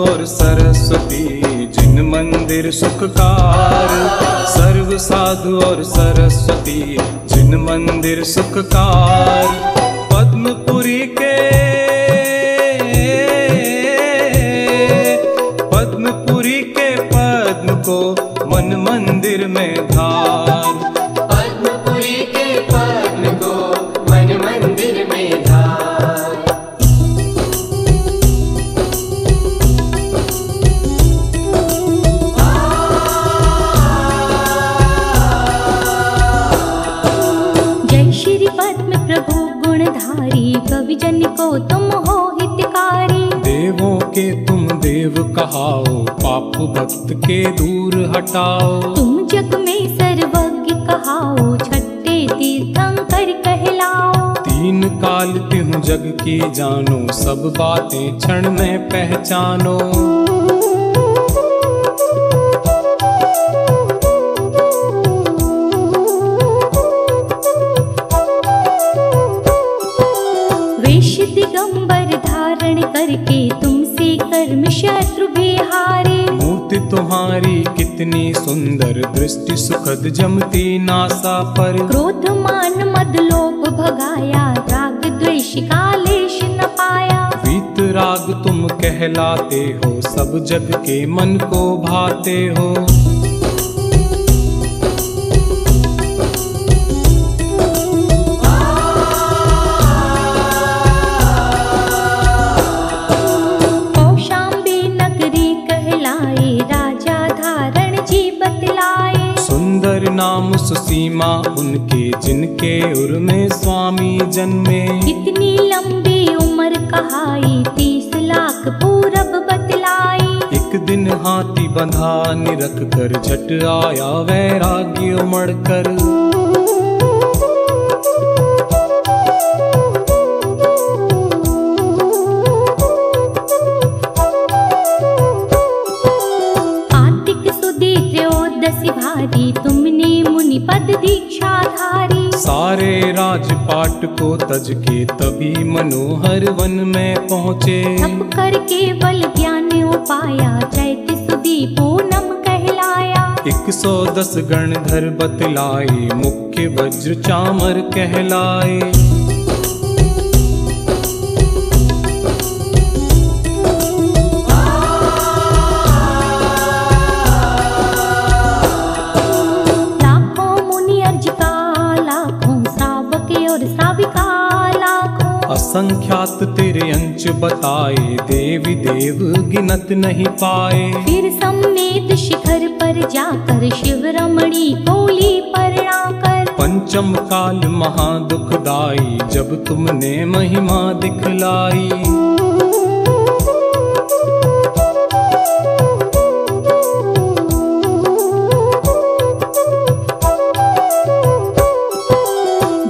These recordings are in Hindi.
और सरस्वती जिन मंदिर सुखकार। सर्व साधु और सरस्वती जिन मंदिर सुखकार। पद्मपुरी के पद्म को मन मंदिर में धार। पद्मपुरी के पद्म को मन मंदिर में धार। जय श्री पद्म प्रभु गुणधारी, कवि जन को तुम हो हितकारी। देवों के तुम देव कहाओ, पाप भक्त के दूर हटाओ। तुम जग में सर्वज्ञ कहाओ, छठे तीर्थंकर कहलाओ। तीन काल तिहु जग की जानो, सब बातें क्षण में पहचानो। वेश दिगंबर धारण करके तुमसे कर्म शत्रु बिहारे। मूर्ति तुम्हारी कितनी सुंदर, दृष्टि सुखद जमती नासा पर। क्रोध मान मद लोभ भगाया, राग द्वेष कालेश न पाया। वीत राग तुम कहलाते हो, सब जग के मन को भाते हो। कौशाम्बी नगरी कहलाए, राजा धारण जी बतलाए। सुंदर नाम सुसीमा उनके, जिनके उर में स्वामी जन्मे। इतनी लंबी उम्र कहाई, 30 लाख पूरब बतलाई। एक दिन हाथी बंधा निरख कर, झट आया वैराग्य उमड़ कर। कार्तिक सुदी त्रयोदशी भारी, तुमने मुनि पद दीक्षा धारी। सारे राजपाट को तज के तभी मनोहर वन में पहुँचे। तप करके बल ज्ञान उपाया, चैत सुदी पूनम कहलाया। 110 गणधर बतलाए, मुख्य वज्र चामर कहलाए। लाखों मुनि अर्ज का, लाखों श्रावक और श्राविका लाखों। असंख्यात तेरे अंश बताए, देवी देव गिनत नहीं पाए। फिर सम्मेद शिखर पर जाकर, शिव रमणी कोली परଣା कर। पंचम काल महादुखदाई, जब तुमने महिमा दिखलाई।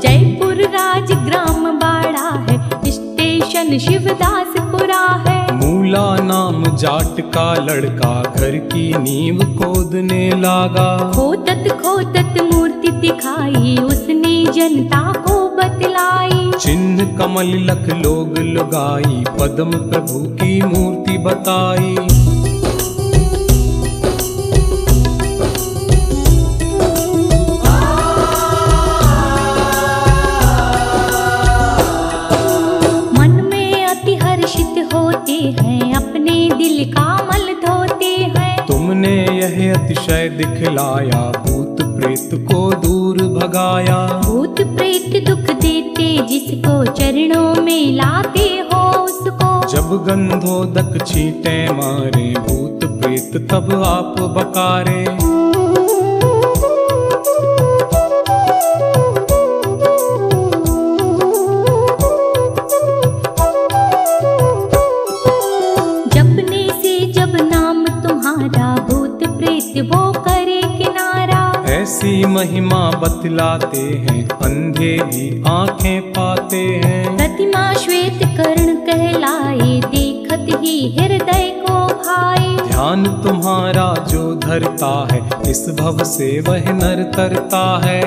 जयपुर राजग्राम बाड़ा है, स्टेशन शिवदासपुरा है। मूला नाम जाट का लड़का, घर की नींव खोदने लागा। खोदत खोदत मूर्ति दिखाई, उसने जनता को बतलाई। चिन्ह कमल लख लोग लुगाई, पद्म प्रभु की मूर्ति बताई। मन में अति हर्षित होते हैं, अपने दिल का मल धोते हैं। तुमने यह अतिशय दिखलाया, भूत प्रेत को दूर भगाया। भूत प्रेत दुख देते, जिसको चरणों में लाते हो उसको। जब गंधोदक छींटे मारे, भूत प्रेत तब आप बकारे। जपने से जब नाम तुम्हारा, भूत प्रेत वो करे किनारा। ऐसी महिमा बतलाते हैं, अंधे भी आंखें पाते हैं। प्रतिमा श्वेत कर्ण कहलाए, देखत ही हृदय को भाई। ध्यान तुम्हारा जो धरता है, इस भव से वह नर तरता है।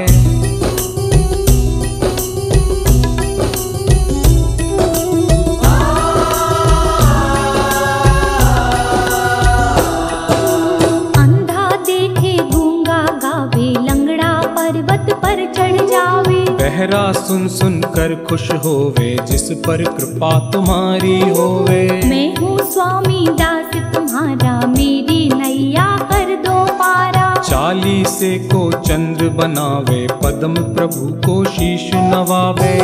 बहरा सुन सुन कर खुश होवे, जिस पर कृपा तुम्हारी होवे। मैं हूँ स्वामी दास तुम्हारा, मेरी नैया कर दो पारा। चालीसे को चंद्र बनावे, पद्म प्रभु को शीश नवावे।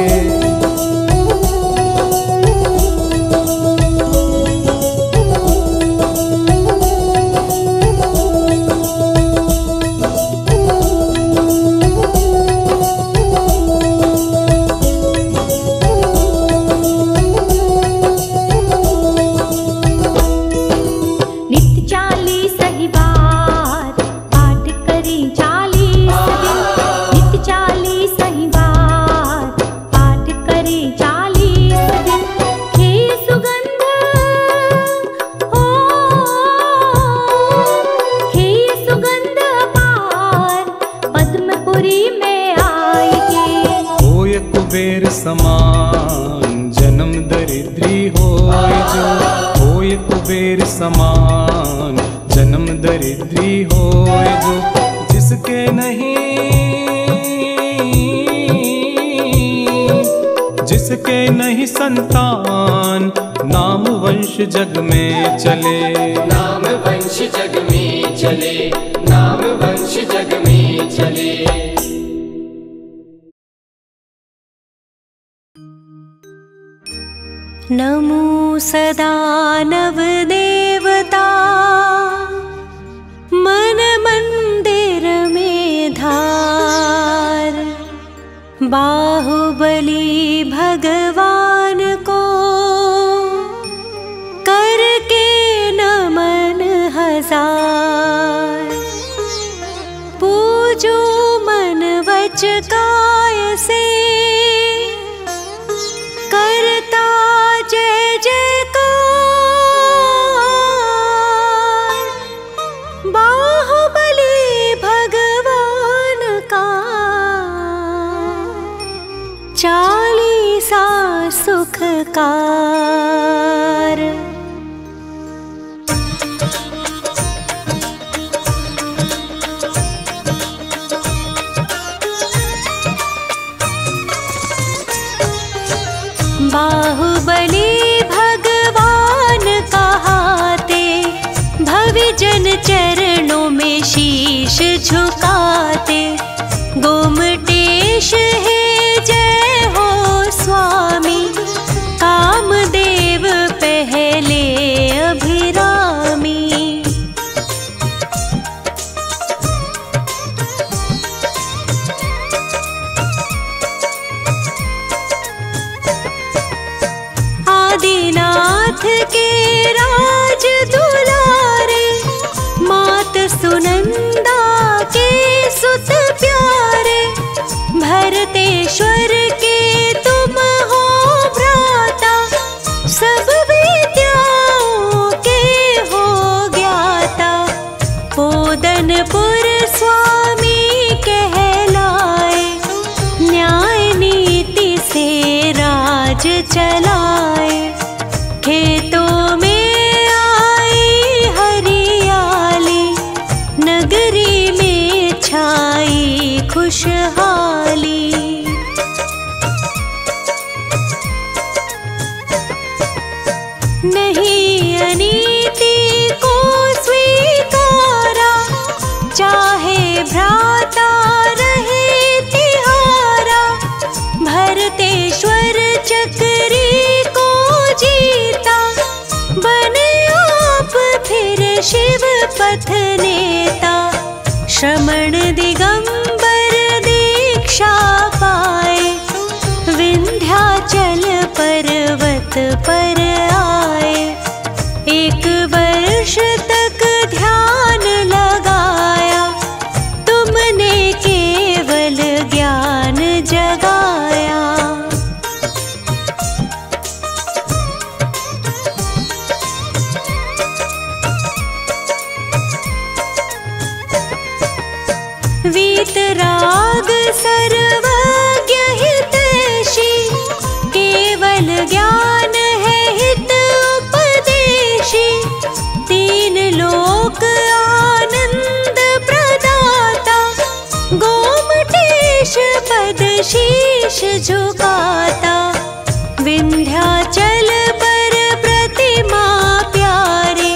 कुबेर समान जन्म दरिद्री होय जो, होय कुबेर समान जन्म दरिद्री होय जो। जिसके नहीं संतान, नाम वंश जग में चले। नाम वंश जग में चले, नाम वंश जग में चले। नमो सदा नव देवता, मन मंदिर में धार। बाहुबली भगवान को करके नमन हजार। पूजो मन वच काय से, करता जय जयकार। बाहुबली भगवान का चालीसा सुखकार। बाहुबली भगवान कहाते, भविजन चरणों में शीश झुकाते। गोमटेश है जय हो स्वामी, कामदेव पहले अभिरामी। आदिनाथ के राज दुलारे, मात सुनंदा के सुत प्यारे। भरतेश्वर के तुम हो भ्राता, सब विद्याओं के हो ज्ञाता। पोदनपुर स्वामी कहलाए, न्याय नीति से राज चलाए। खेतों में आई हरियाली, नगरी में छाई खुशहाली। नहीं अनीति को स्वीकारा, चाहे भ्राता रहे तिहारा। भरतेश्वर चक्री को जीता, बने आप फिर शिव पथ नेता। श्रमण दिगंबर दीक्षा पाए, विंध्याचल पर्वत पर आए। एक वर्ष तक ध्यान लगाया, तुमने केवल ज्ञान जगाया। वीतराग सर्वज्ञ हितैषी, केवल ज्ञान है हित उपदेशी। तीन लोक आनंद प्रदाता, गोमटेश पद शीश झुकाता। विंध्याचल पर प्रतिमा प्यारे,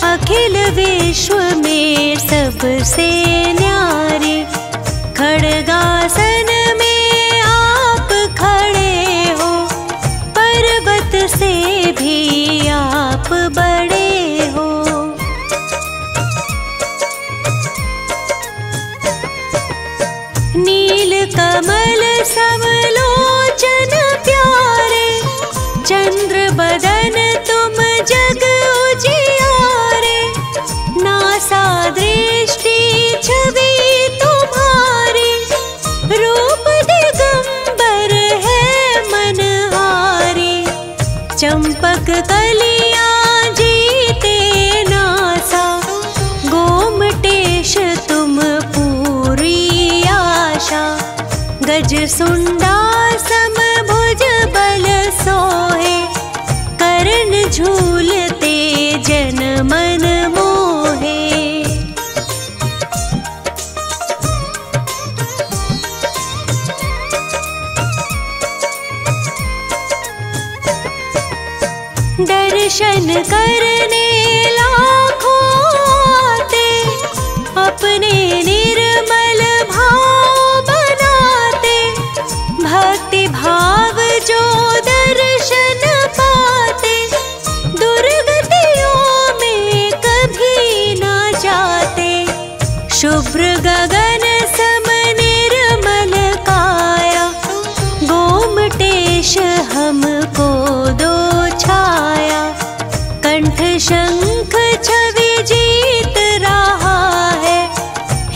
अखिल विश्व में सबसे न्यारे। खड़गासन में आप खड़े हो, पर्वत से भी आप बड़े हो। नील कमल समलोचन प्यारे, चंद्र बदन तुम जग उजियारे। नासा दृष्टि छवि तुम्हारी, रूप दिगंबर है मनहारी। चंपक कलियां जीते नासा, गोमटेश तुम पूरी आशा। गज सुंडा समभुज बल सोहे, कर्ण झूलते जन मन मोहे। दर्शन करने लाखों आते, अपने निर्मल भाव बनाते। भक्ति भाव जो दर्शन पाते, दुर्गतियों में कभी ना जाते। शुभ्र गगन सम निर्मल काया, गोमटेश हमको दो छाया। कंठ शंख छवि जीत रहा है,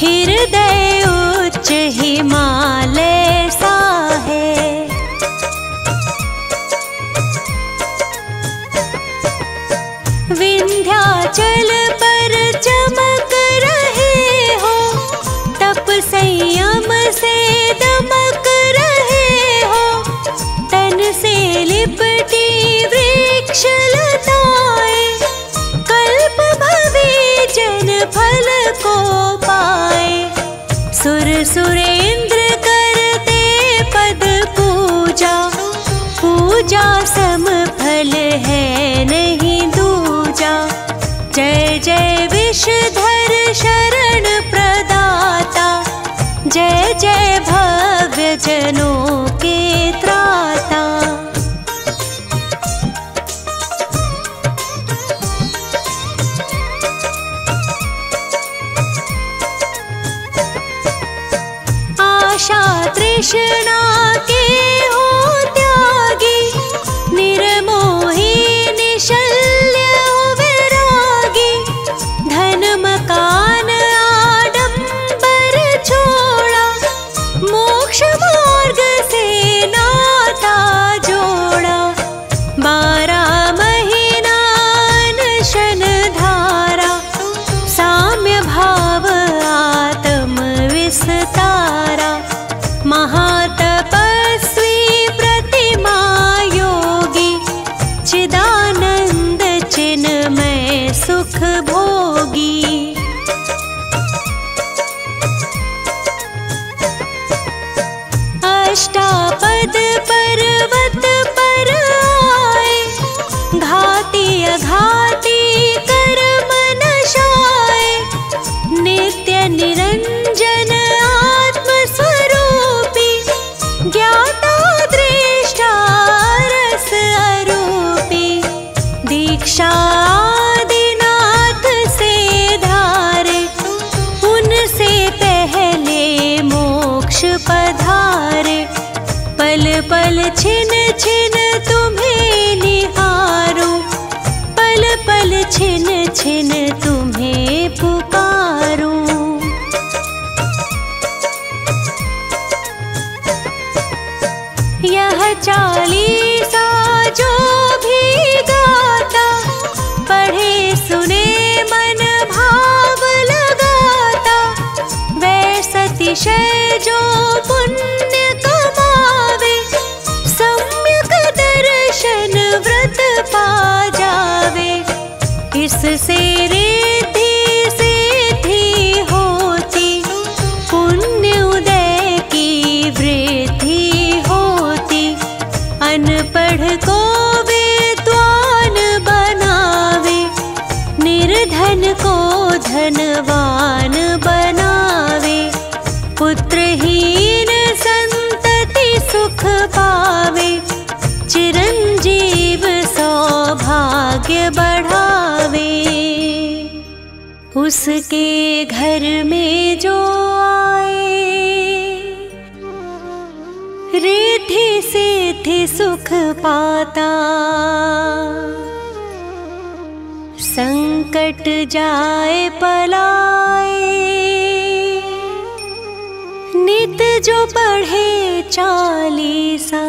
हृदय उच्च हिमालय सा है। विंध्याचल पर चमक रहे हो, तप संयम से दमक रहे हो। तन से लिपटी वृक्ष लताएं, कल्प भवी जन फल को पाए। सुर सुरेंद्र करते पद पूजा, पूजा सम फल है नहीं दूजा। जय जय विषधर शरण प्रदाता, जय जय भव्य जनों के त्राता। आशा तृष्णा के हो त्यागी, निर्मोही निशल्य विरागी। धन मकान आडंबर छोड़ा, मोक्ष मार्ग से नाता जोड़ा। 12 महीना अनशन धारा, साम्य भाव आत्म विस्तारा। महातपस्वी प्रतिमा योगी, चिदानंद चिन्मय सुख भोगी। अष्टापद पर्वत पर आए, घाती अघाती कर्म नशाए। नित्य निरंजन आत्म स्वरूपी, ज्ञाता दृष्टा रस अरूपी। दीक्षा आदिनाथ से धारे, उनसे पहले मोक्ष पधारे। पल पल छिन छिन तुम्हें निहारूं, पल पल छिन छिन तुम्हें पुकारूं। यह चालीसा जो भी गाता, पढ़े सुने मन भाव लगाता। वैसा अतिशय जो पुण्य कमावे, सम्यक दर्शन व्रत पा जावे। इससे रिद्धि सिद्धि होती, पुण्य उदय की वृद्धि पढ़ को विद्वान बनावे, निर्धन को धनवान बनावे, पुत्रहीन संतति सुख पावे, चिरंजीव सौभाग्य बढ़ावे। उसके घर में जो आए, रिद्धि सिद्धि सुख पाता, संकट जाए पलाए, नित जो पढ़े चालीसा।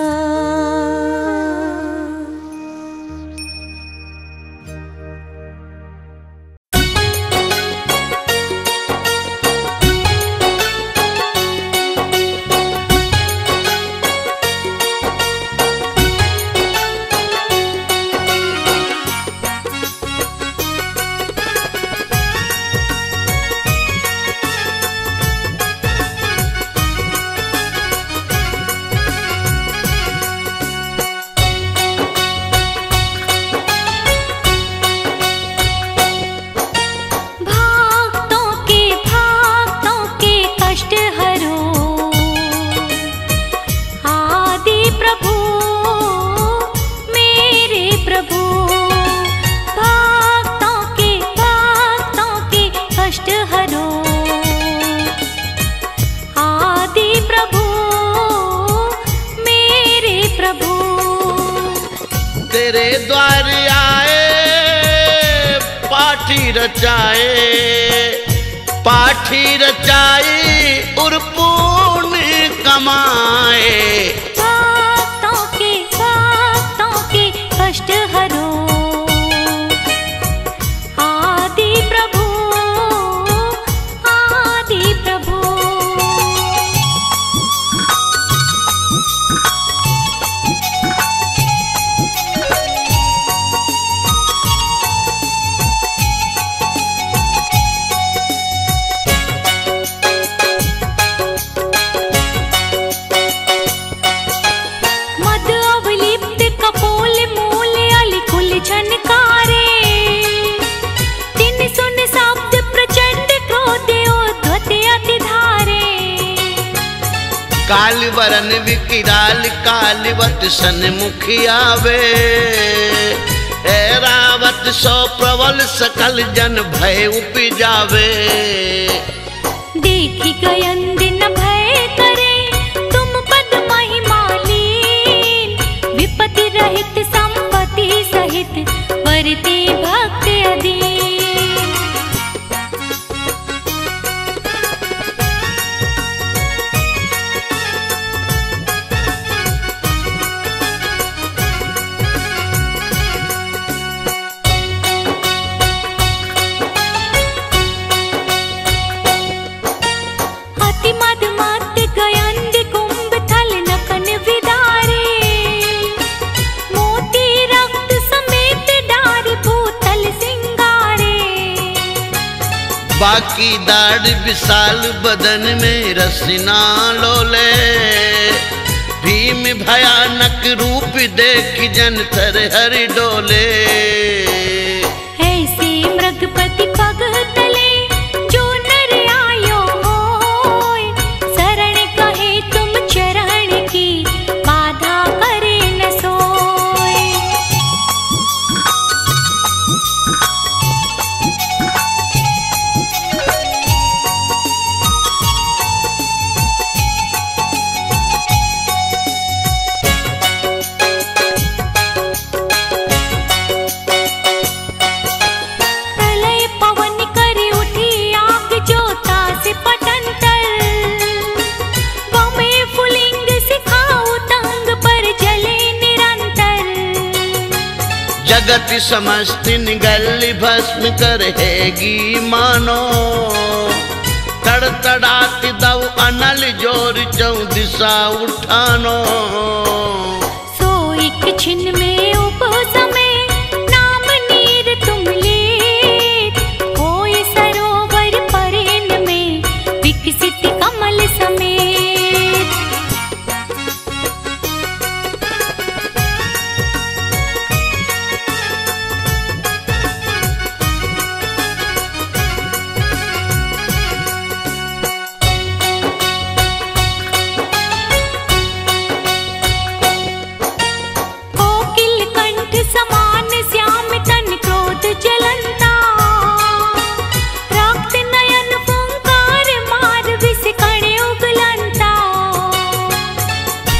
तेरे द्वार आए पाठी रचाए, पाठी रचाई और पुण्य कमाए। भक्तों के कष्ट हरो, आदि प्रभु आदि प्रभु। काल वरन विकिराल कालवत सन्मुखियावे, ऐरावत सौ प्रबल सकल जन भय उपजावे। देखी गयन दिन भय करे तुम पद महिमा लीन, विपत्ति रहित संपत्ति सहित वरती भक्त अधीन। बाकी दाढ़ विशाल बदन में रसना लोले, भीम भयानक रूप देख जन थर हर डोले। ऐसे मृगपति पग तले जो नर आयो मोय, शरण कहे तुम चरण की बाधा करे न सोय। जगत समस्त निगल भस्म करहेगी मानो, तड़तड़ात दव अनल जोर चौदिशा उठानो। सो एक छिन में उपसमे नाम नीर तुम लेत, होय सरोवर परेन में विकसित कमल समेत।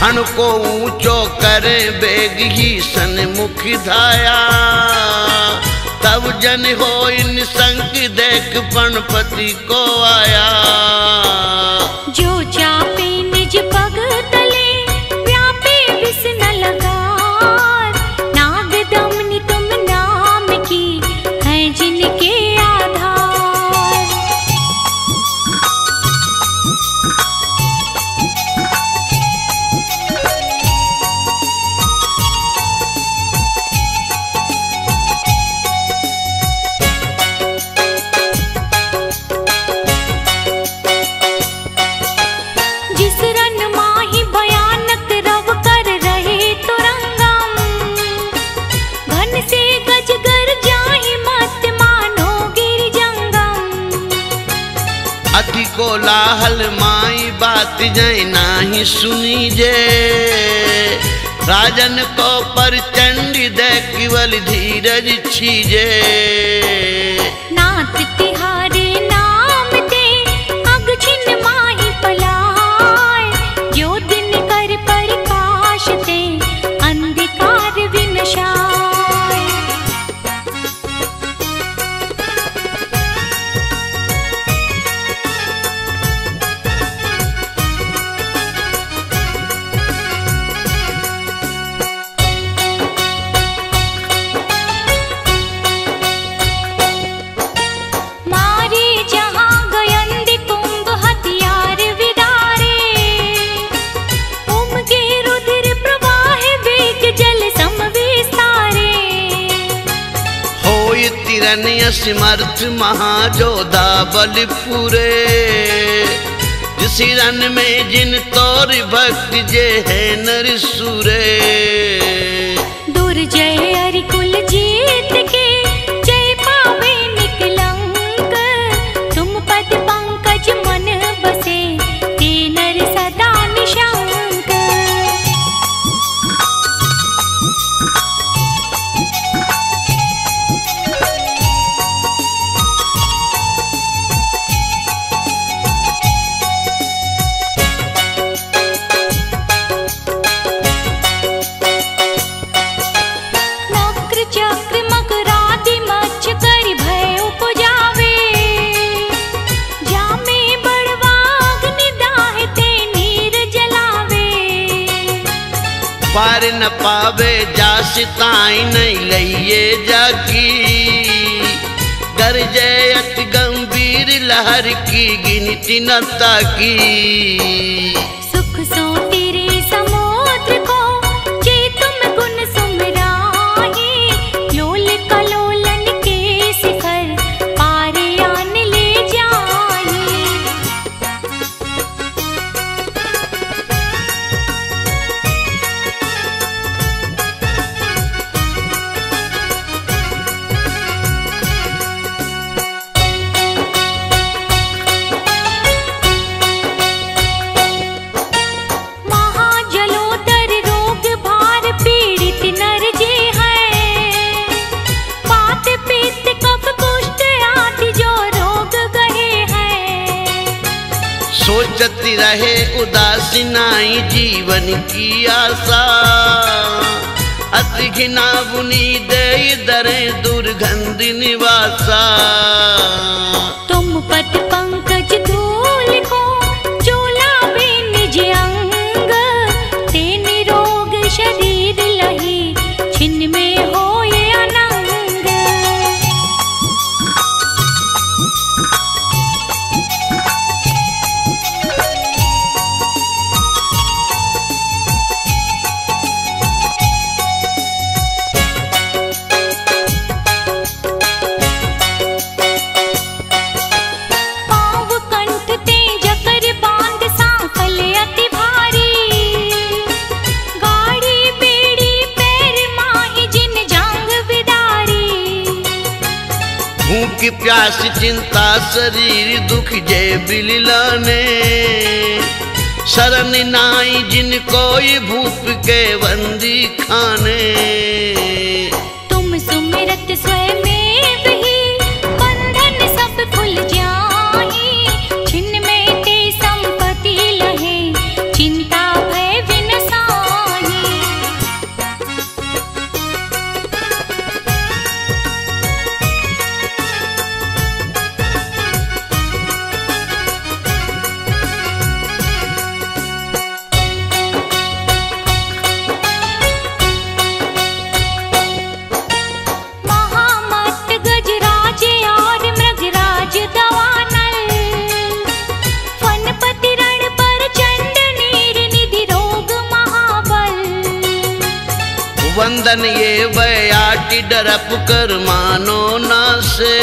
हण को ऊंचो करे बेग ही सन्मुख धाया। तब जन हो इन संग देख पणपति को आया। जो चापे निज पग तले व्यापे विष न लगार। नाग दमनी तुम नाम की है जिनके आधार। जिस रन माही भयानक रव कर रहे तुरंगम। घन से गजगर जाहि मत मानो गिर जंगम। अति कोलाहल माई बात जय नाही सुनी जे। राजन को परचंडी दे केवल धीरज छीजे। नाथ तिहारे नाम ते अग छिन माही पलाय। जो दिन कर प्रकाश ते अंधकार विनशाय। मारे जहाँ गयंद कुंभ हथियार विदारे। उमगे रुधिर प्रवाह वेग जल सम विस्तारे। होय तिरन्य समर्थ महाजोधा बल पूरे। जिस रन में जिन तोर भक्त जे है नर सुरे। दुर्जय अरिकुल जीत के जय पावे निकलंक। तुम पद पंकज मन बसे ते नर सदा निशंक। नक्र चक्र मकरादि मच्छ करि भय उपजावे। जामे बड़वा अग्नि दाहि ते नीर जलावे। पार न पावे जास ताई नहीं लइये जाकी। गरजे अति गंभीर लहर की गिनती न ताकी। सुख सो तेरे समुद्र को जे तुम गुण सुमराहि। लोल कलोलन के शिखर पारे आन ले जाहि। महाजलोदर रोग भार पीड़ित नर जे हैं। वात पित्त कफ कुष्ठ आदि जो रोग गए हैं। सोचती रहे उदासी नाई जीवन की आशा। अति घिना बुनी दे दरे दुर्गंध निवासा। तुम पद पंकज धूल को चोलावे निज अंग। ते निरोग शरीर लही छिन में होए अनंग। पाँव कंठ ते जकर बांध सांकल अति भारी। गाड़ी बेड़ी पैर माही जिन जांग विदारी। भूख प्यास चिंता शरीर दुख जय बिललाने। शरण नाई जिन कोई भूप के बंदी खाने। तुम सुमिरत स्वयं ही बंधन सब खुल जाहि। छिन में ते संपत्ति लहे चिंता भय विनसा। बंधन ये बयाटी डरप कर मानो ना से,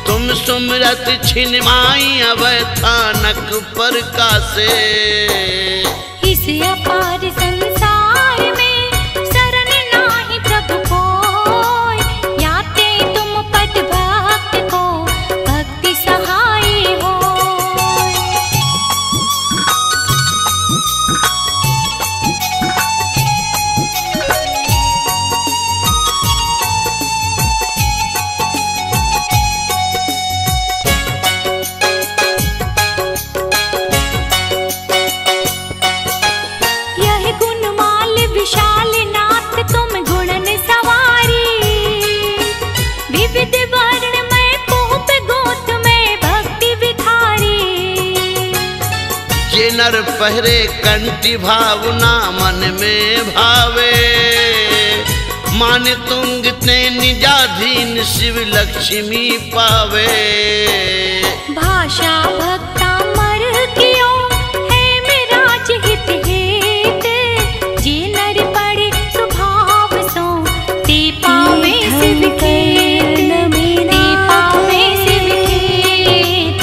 तुम सुमरत छिन माई अब थानक पर कासे। इस अपार संसार में शरण नाही प्रभु कोय, याते तुम पद भक्त को भक्ति सहाय हो। विशाल नाथ तुम गुणन सवारी, विविध वर्ण में कूप गोत में भक्ति विखारी। जे नर पहरे कंठी भावना मन में भावे, मान तुंग ते निजाधीन शिव लक्ष्मी पावे। भाषा भक्ता मर कियो है मेरा हित हेत, जे नर पड़े स्वभाव सो ते पावे शिव खेत, ते पावे शिव खेत।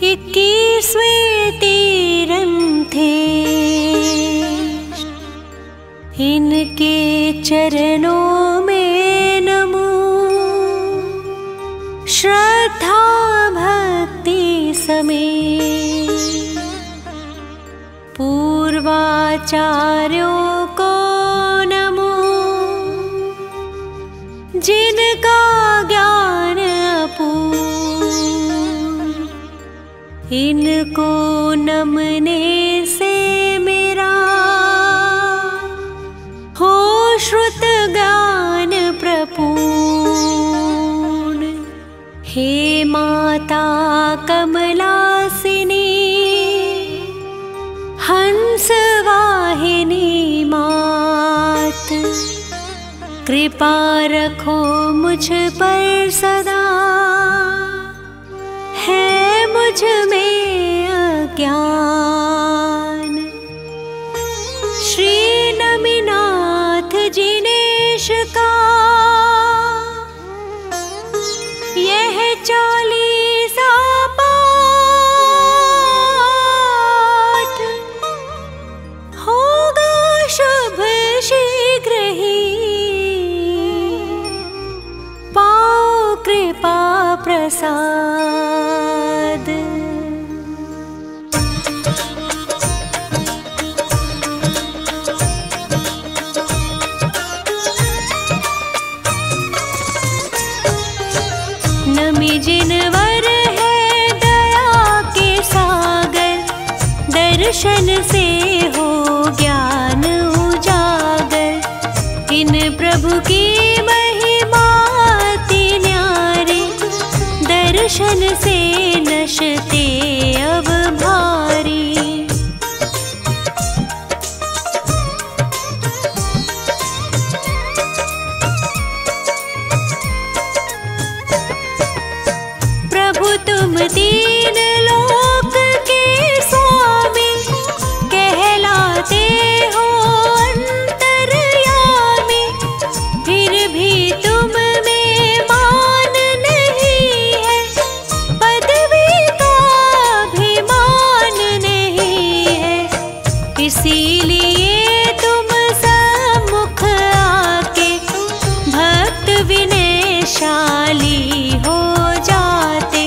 21वें तीरथ थे इनके चरणों में नमो, श्रद्धा भक्ति समेत पूर्वाचार्यों को नमो, जिनका ज्ञान अपूर्व, इनको नमने से मेरा हो श्रुत ज्ञान प्रपूर्ण। हे माता कमलासिनी, हंस वाहिनी मात, कृपा रखो मुझ पर सदा, है मुझ में अज्ञान। श्री नमिनाथ जिनेश का यह 40 पाठ होगा शुभ शीघ्र ही, पाओ कृपा प्रसाद। नमी जिनवर है दया के सागर, दर्शन से हो ज्ञान उजागर। इन प्रभु की महिमा अति न्यारी, दर्शन से नशते अब भारी। तुम तीन लोक के स्वामी, कहलाते हो अंतर्यामी, फिर भी तुम में मान नहीं है, पदवी का अभिमान नहीं है। इसीलिए तुम सम्मुख आके भक्त विनयशाली हो जाते।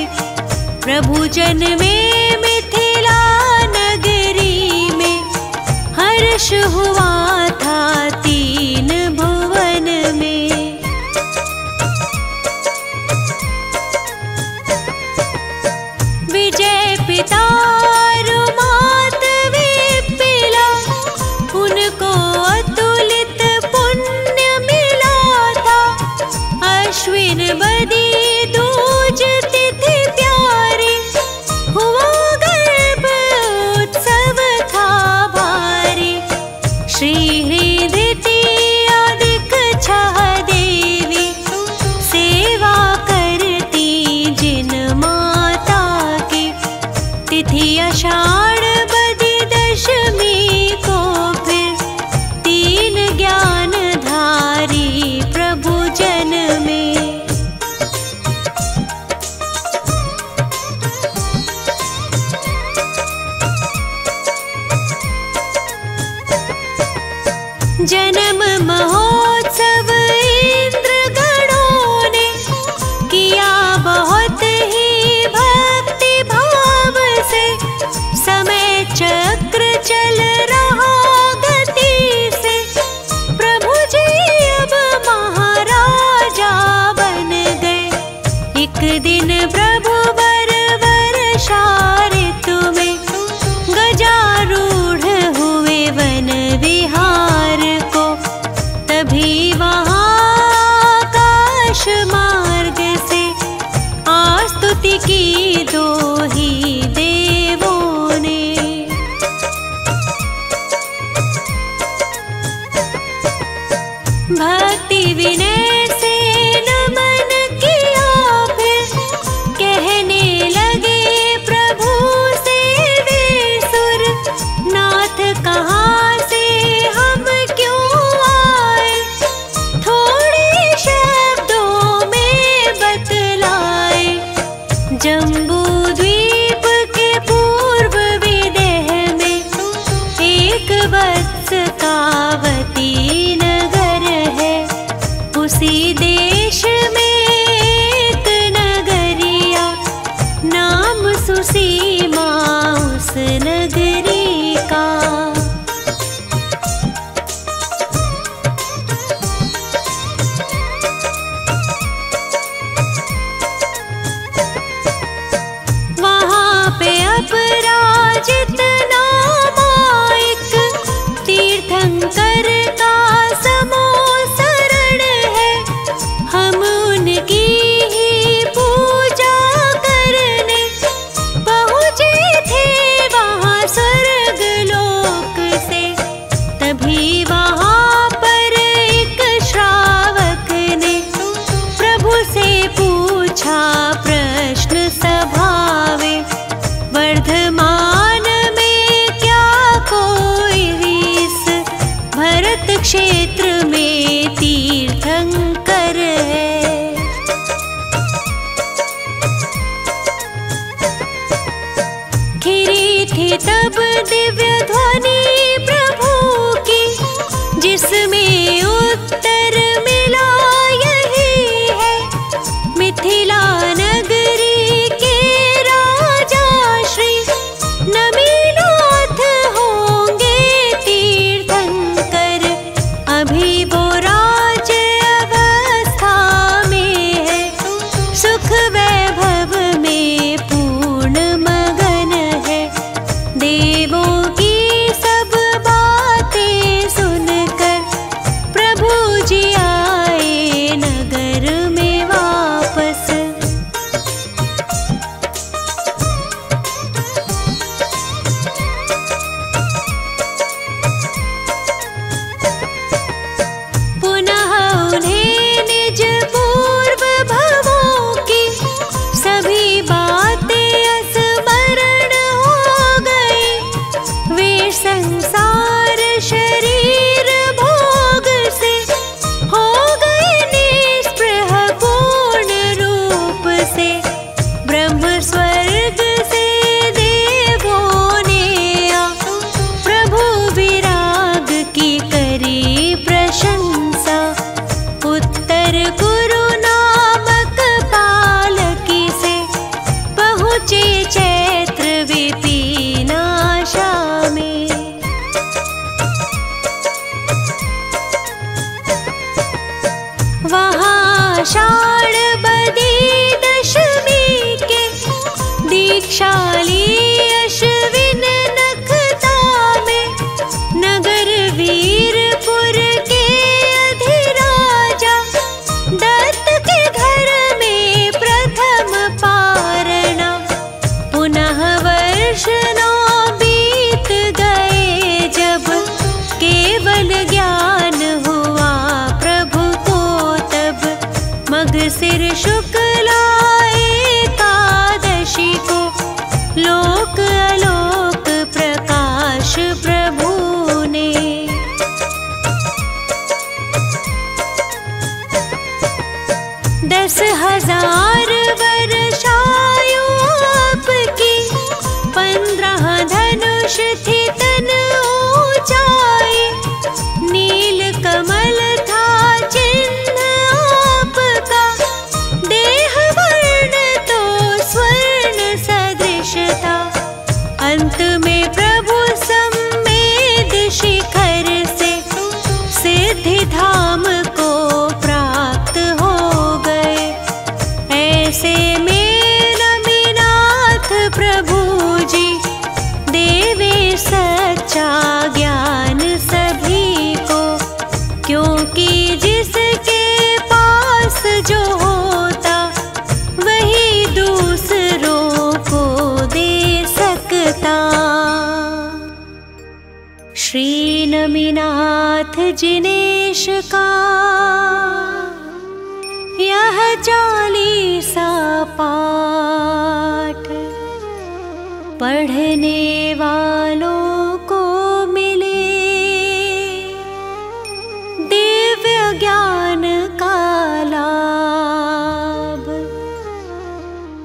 प्रभु जन में मिथिला नगरी में हर्ष हुआ था 3 भुवन में। विजय पिता रुमात विपिला, उनको अतुलित पुण्य मिला था। अश्विन बदी दूज तिथि प्यारी, हुआ गर्भ उत्सव था भारी। श्री भक्ति विनय से नमन किया, फिर कहने लगे प्रभु से वे सुर, नाथ कहाँ से हम क्यों आए, थोड़े शब्दों में बतलाए। जम्बू द्वीप के पूर्व विदेह में एक वत्स कावती नगर है, उसी देश में एक नगरिया, नाम सुसीमा उस नगरी का। वहाँ पे अपराजित नाम एक तीर्थंकर का समो शरण है, हम उनकी ही पूजा करने पहुँचे थे वहाँ स्वर्ग लोक से। तभी वहाँ पर एक श्रावक ने प्रभु से पूछा प्रश्न सभावे, वर्धमान में क्या कोई इस भरत क्षेत्र में तीर्थंकर है। खिरी थी तब दिव्य ध्वनि प्रभु की, जिसमें उत्तर मिला यही है, मिथिला नगरी के राजा श्री नमिनाथ होंगे तीर्थंकर। अभी वो राज्य अवस्था में है, सुख वैभव में पूर्ण मगन है। देवों की सब बातें सुनकर प्रभु जी आए नगर में वापस। पुनः उन्हें निज पूर्व भवों की सभी बातें स्मरण हो गई। वे संसार शरीर भोग से हो गए निस्पृह पूर्ण रूप से। ब्रह्म स्वर्ग से देवों ने आ प्रभु विराग की करी प्रशंसा। उत्तर कुरु नामक पालकी से पहुँचे चैत्र विपिनाशा में। वहाँ आषाढ़ बदी दशमी के दीक्षाली अश्विन नखता में, नगर वीरपुर के अधिराजा दत्त के घर में प्रथम पारणा। पुनः वर्ष 9 बीत गए जब केवल ज्ञान हुआ प्रभु को, तब मगसिर शुक्ला एकादशी को लोक अलोक प्रकाश प्रभु ने। 10,000 वर्षायु आपकी, 15 धनुष थी तन ऊंचाई, नील कमल था चिन्ह आपका, देह वर्ण तो स्वर्ण सदृश था। अंत में प्रभु सम्मेद शिखर से सिद्धि धाम को प्राप्त हो गए। ऐसे में नमिनाथ प्रभु जी देवे सच्चा ज्ञान सभी को, क्योंकि जिसके पास जो होता वही दूसरों को दे सकता। श्री नमिनाथ जिनेश का चालीसा पाठ पढ़ने वालों को मिले दिव्य ज्ञान का लाभ।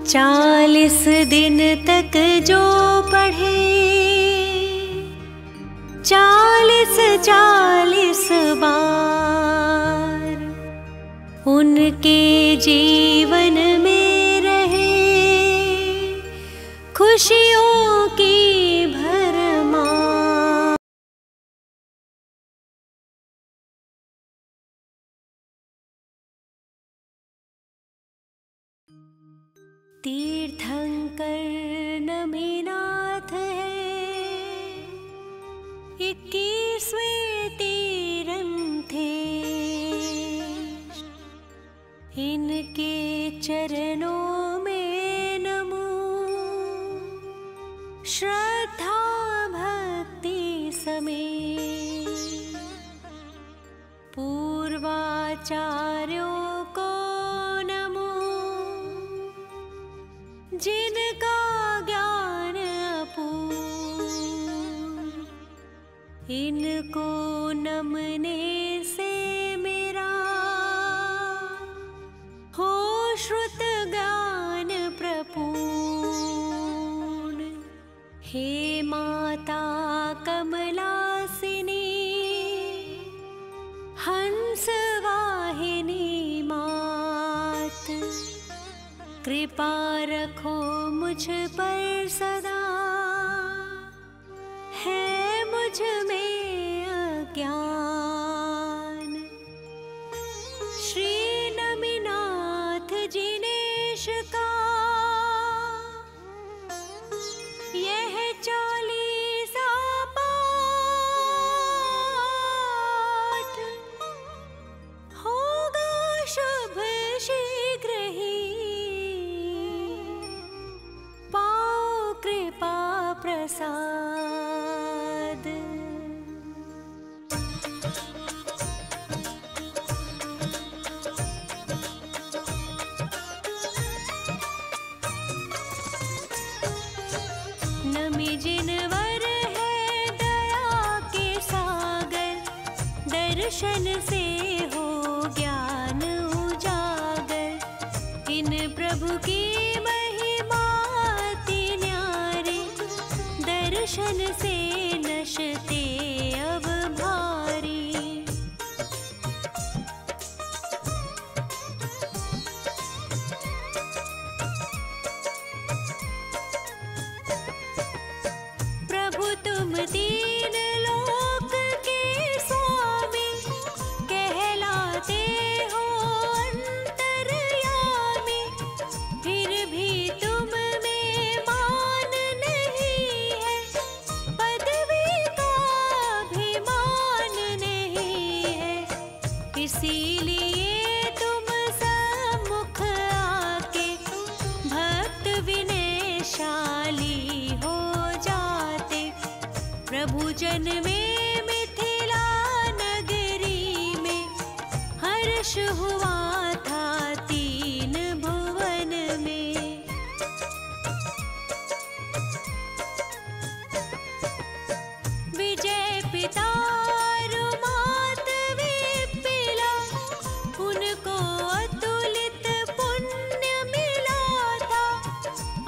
40 दिन तक जो पढ़े 40 बार उनके जीवन में रहे खुशियों की भरमार। तीर्थंकर नमीनाथ है 21वें तीरंथेश। इनके चरणों में नमो श्रद्धा भक्ति समेत। पूर्वाचार्यों को नमो जिनका ज्ञान अपूर्व। इनको नमने से मेरा हो श्रुत ज्ञान प्रपूर्ण। हे माता कमलासिनी हंस वाहिनी मात, कृपा रखो मुझ पर सदा है मुझ में अज्ञान। श्री नमीनाथ जिनेश का यह 40 पाठ होगा शुभ शीघ्र ही। पाओ कृपा प्रसाद। नमी जिनवर है दया के सागर, दर्शन से हो ज्ञान उजागर। इन प्रभु की महिमा अति न्यारी, दर्शन से नशते अब भारी। प्रभु तुम दीन लोक के स्वामी, कहलाते हो अंतर्यामी। फिर भी तुम में मान नहीं है, पदवी का अभिमान नहीं है। इसीलिए तुम सम्मुख आके भक्त विनयशाली हो जाते। प्रभु जन में मिथिला नगरी में हर्ष हुआ था 3 भुवन में। विजय पिता रुमात विपिला, उनको अतुलित पुण्य मिला था।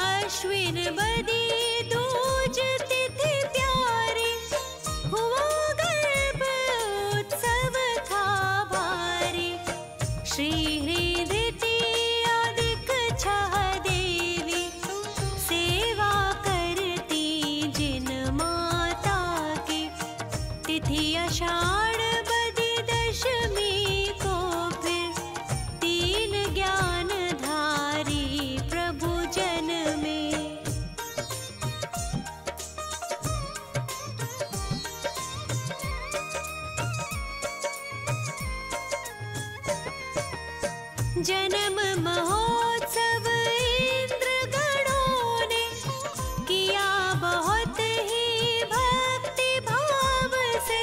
अश्विन बदी दूज तिथि प्यारी, हुआ गर्भ उत्सव था भारी। श्री हृदय अधिक छह देवी, सेवा करती जिन माता की। तिथि आषाढ़ बदी दशमी को फिर 3 ज्ञानधारी प्रभु जन में। जन्म महोत्सव इंद्र गणों ने किया बहुत ही भक्ति भाव से।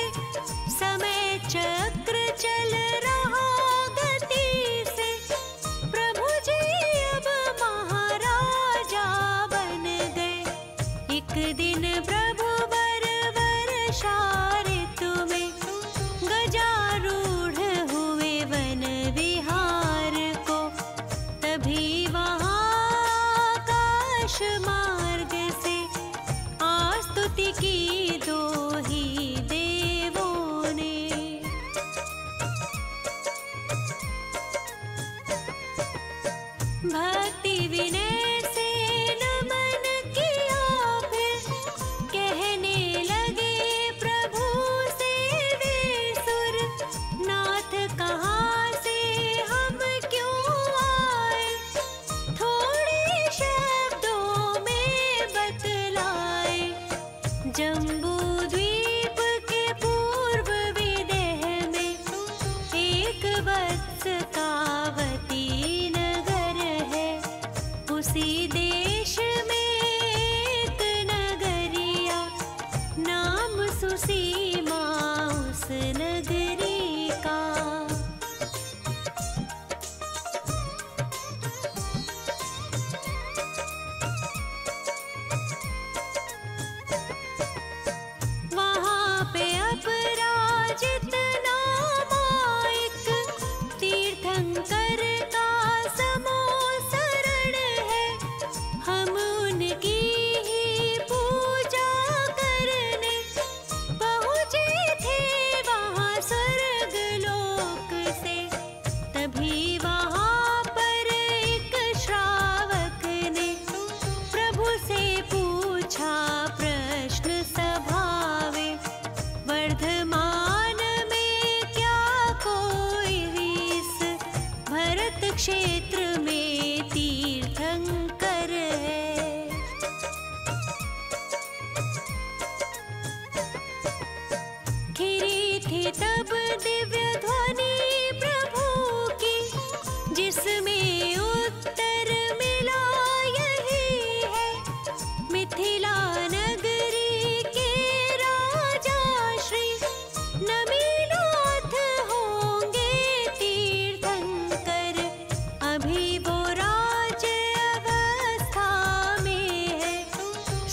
समय चक्र चल रहा गति से, प्रभु कहाँ से हम क्यों आए, थोड़े शब्दों में बतलाए। जम्बू द्वीप के पूर्व विदेह में एक वत्स कावती नगर है, उसी देश में एक नगरिया, नाम सुसीमा उस नगरी का। वहाँ पे अपराजित नामायिक तीर्थंकर का समूह शरण है। हम उनकी ही पूजा करने पहुँचे थे वहाँ स्वर्ग लोक से। तभी वहाँ पर एक श्रावक ने प्रभु से पूछा प्रश्न सभावे, वर्धमान में क्या कोई इस भरत क्षेत्र में तीर्थंकर है। खिरी थी तब दिव्य ध्वनि प्रभु की, जिसमें उत्तर मिला यही है, मिथिला नगरी के राजा श्री नमिनाथ होंगे तीर्थंकर। अभी वो राज्य अवस्था में है,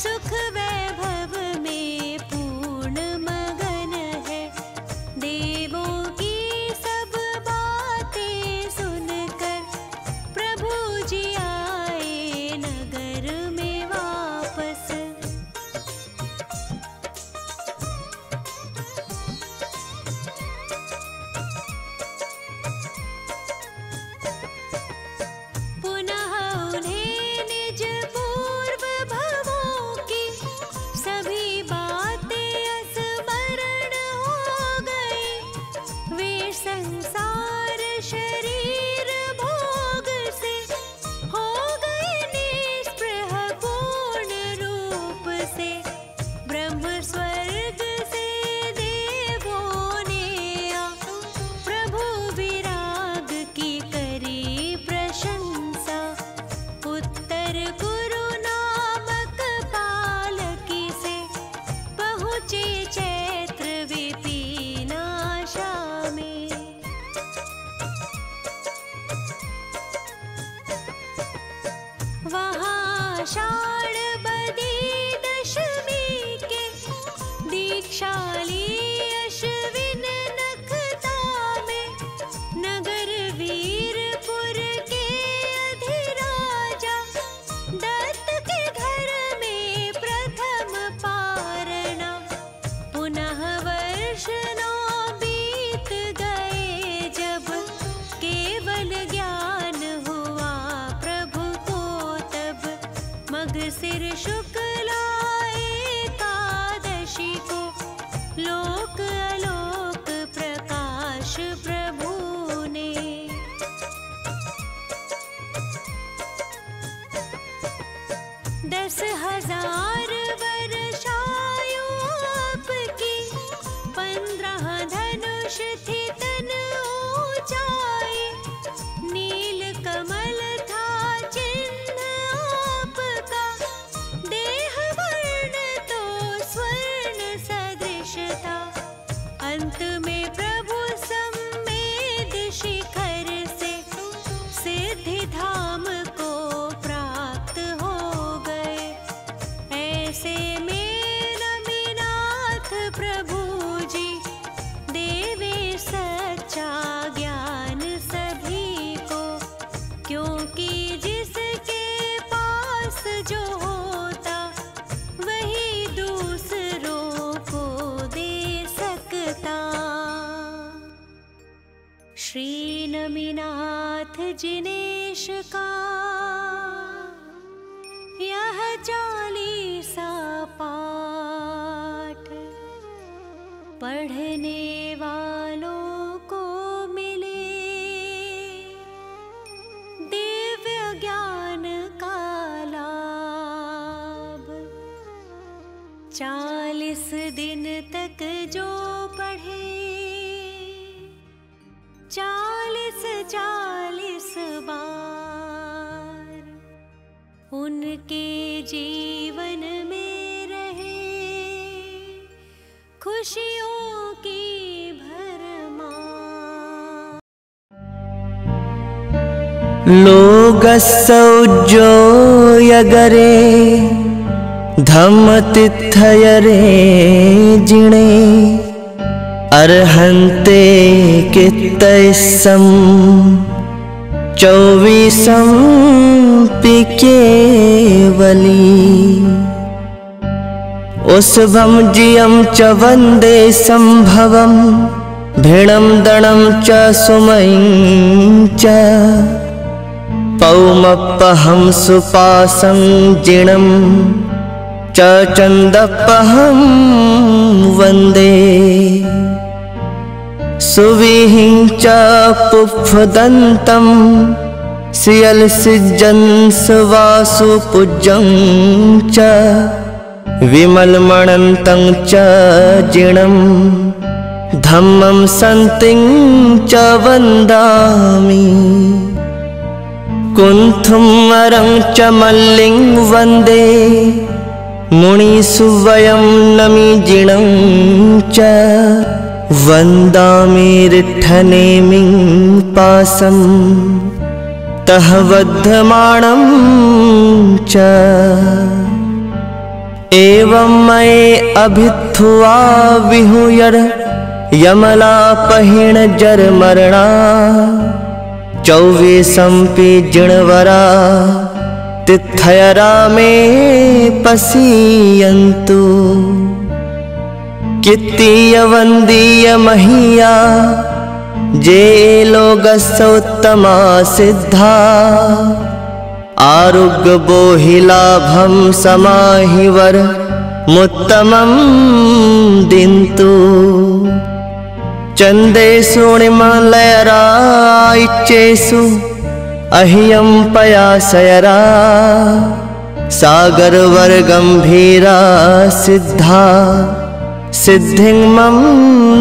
सुख वैभव में पूर्ण मगन है। देवों की सब बातें सुनकर प्रभु जी आए नगर में वापस। पुनः उन्हें निज पूर्व भवों की सभी बातें स्मरण हो गई। वे संसार शरीर भोग से हो गए निस्पृह पूर्ण रूप से। ब्रह्म स्वर्ग से देवों ने आ प्रभु विराग की करी प्रशंसा। उत्तर कुरु नामक पालकी से पहुँचे चैत्र विपिनाशा में। वहाँ आषाढ़ बदी दशमी के दीक्षाली अश्विन नखता में नगर वीरपुर के अधिराजा दत्त के घर में प्रथम पारणा। पुनः वर्ष 9 बीत गए जब केवल ज्ञान हुआ प्रभु को तब। मगसिर शुक्ला एकादशी को लोक अलोक प्रकाश प्रभु ने। 10,000 वर्षायु आपकी, 15 धनुष थी तन ऊंचाई। नील कमल था चिन्ह आपका, देह वर्ण तो स्वर्ण सदृश था। अंत में प्रभु सम्मेद शिखर से सिद्धि धाम को प्राप्त हो गए। ऐसे में नमिनाथ प्रभु जी देवे सच्चा ज्ञान सभी को। क्योंकि जिसके पास जो होता वही दूसरों को दे सकता। श्री नमिनाथ जिनेश का यह 40 पाठ पढ़ने वालों को मिले दिन तक जो पढ़े 40 बार उनके जीवन में रहे खुशियों की भरमार। लोगसौजो यगरे धम्मतिथयरे जिणे अर्हन्ते कित्तैसं 24 पिकेवली उस्भं जियं च वन्दे संभवं भिणं दणं च सुमयं च पौमप्पहं सुपासं जिणं च चन्दप्पहं वन्दे सुविहिं च पुफ्फदन्तं श्रियलसिज्जं सुवासुपूज्यं च विमलमणन्तं च जिणं धम्मं सन्तिं च वन्दामि कुन्थुं वरं च मल्लिं वन्दे मुनिषु वयं नमि जिणं च वन्दामि रिट्ठनेमिं पासं तः बद्धमाणं च एवं मये अभित्थुवा विहुयर यमलापहिण जरमरणा 24 जिणवरा तिथयरा मे पसीयन्तु कित्तीय वन्दीय महीया जे लोगसोत्तमा सिद्धा आरुग्य बोहिलाभं समाहिवर मुत्तमं दिन्तु चन्देषु निमलयराइच्चेषु अह्यं पयासयरा सागरवर्गम्भीरा सिद्धा सिद्धिं मम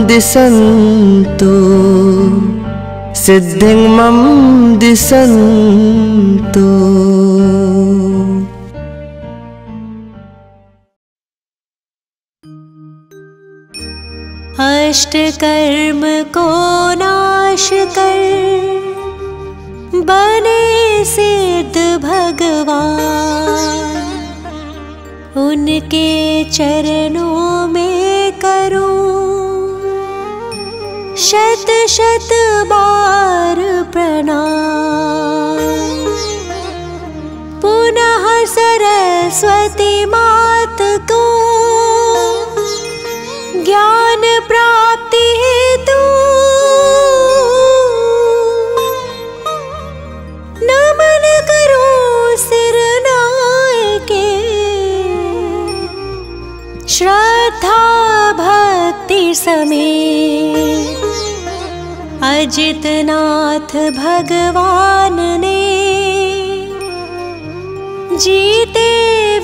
दिशन्तु सिद्धिं मम दिशन्तु। अष्टकर्म को नाश कर बने सिद्ध भगवान उनके चरणों में करूं शत शत बार प्रणाम। पुनः सरस्वती मात को ज्ञान प्राप्ति हेतु नमन करो सिर नायके श्रद्धा भक्ति समेत अजितनाथ भगवान ने जीते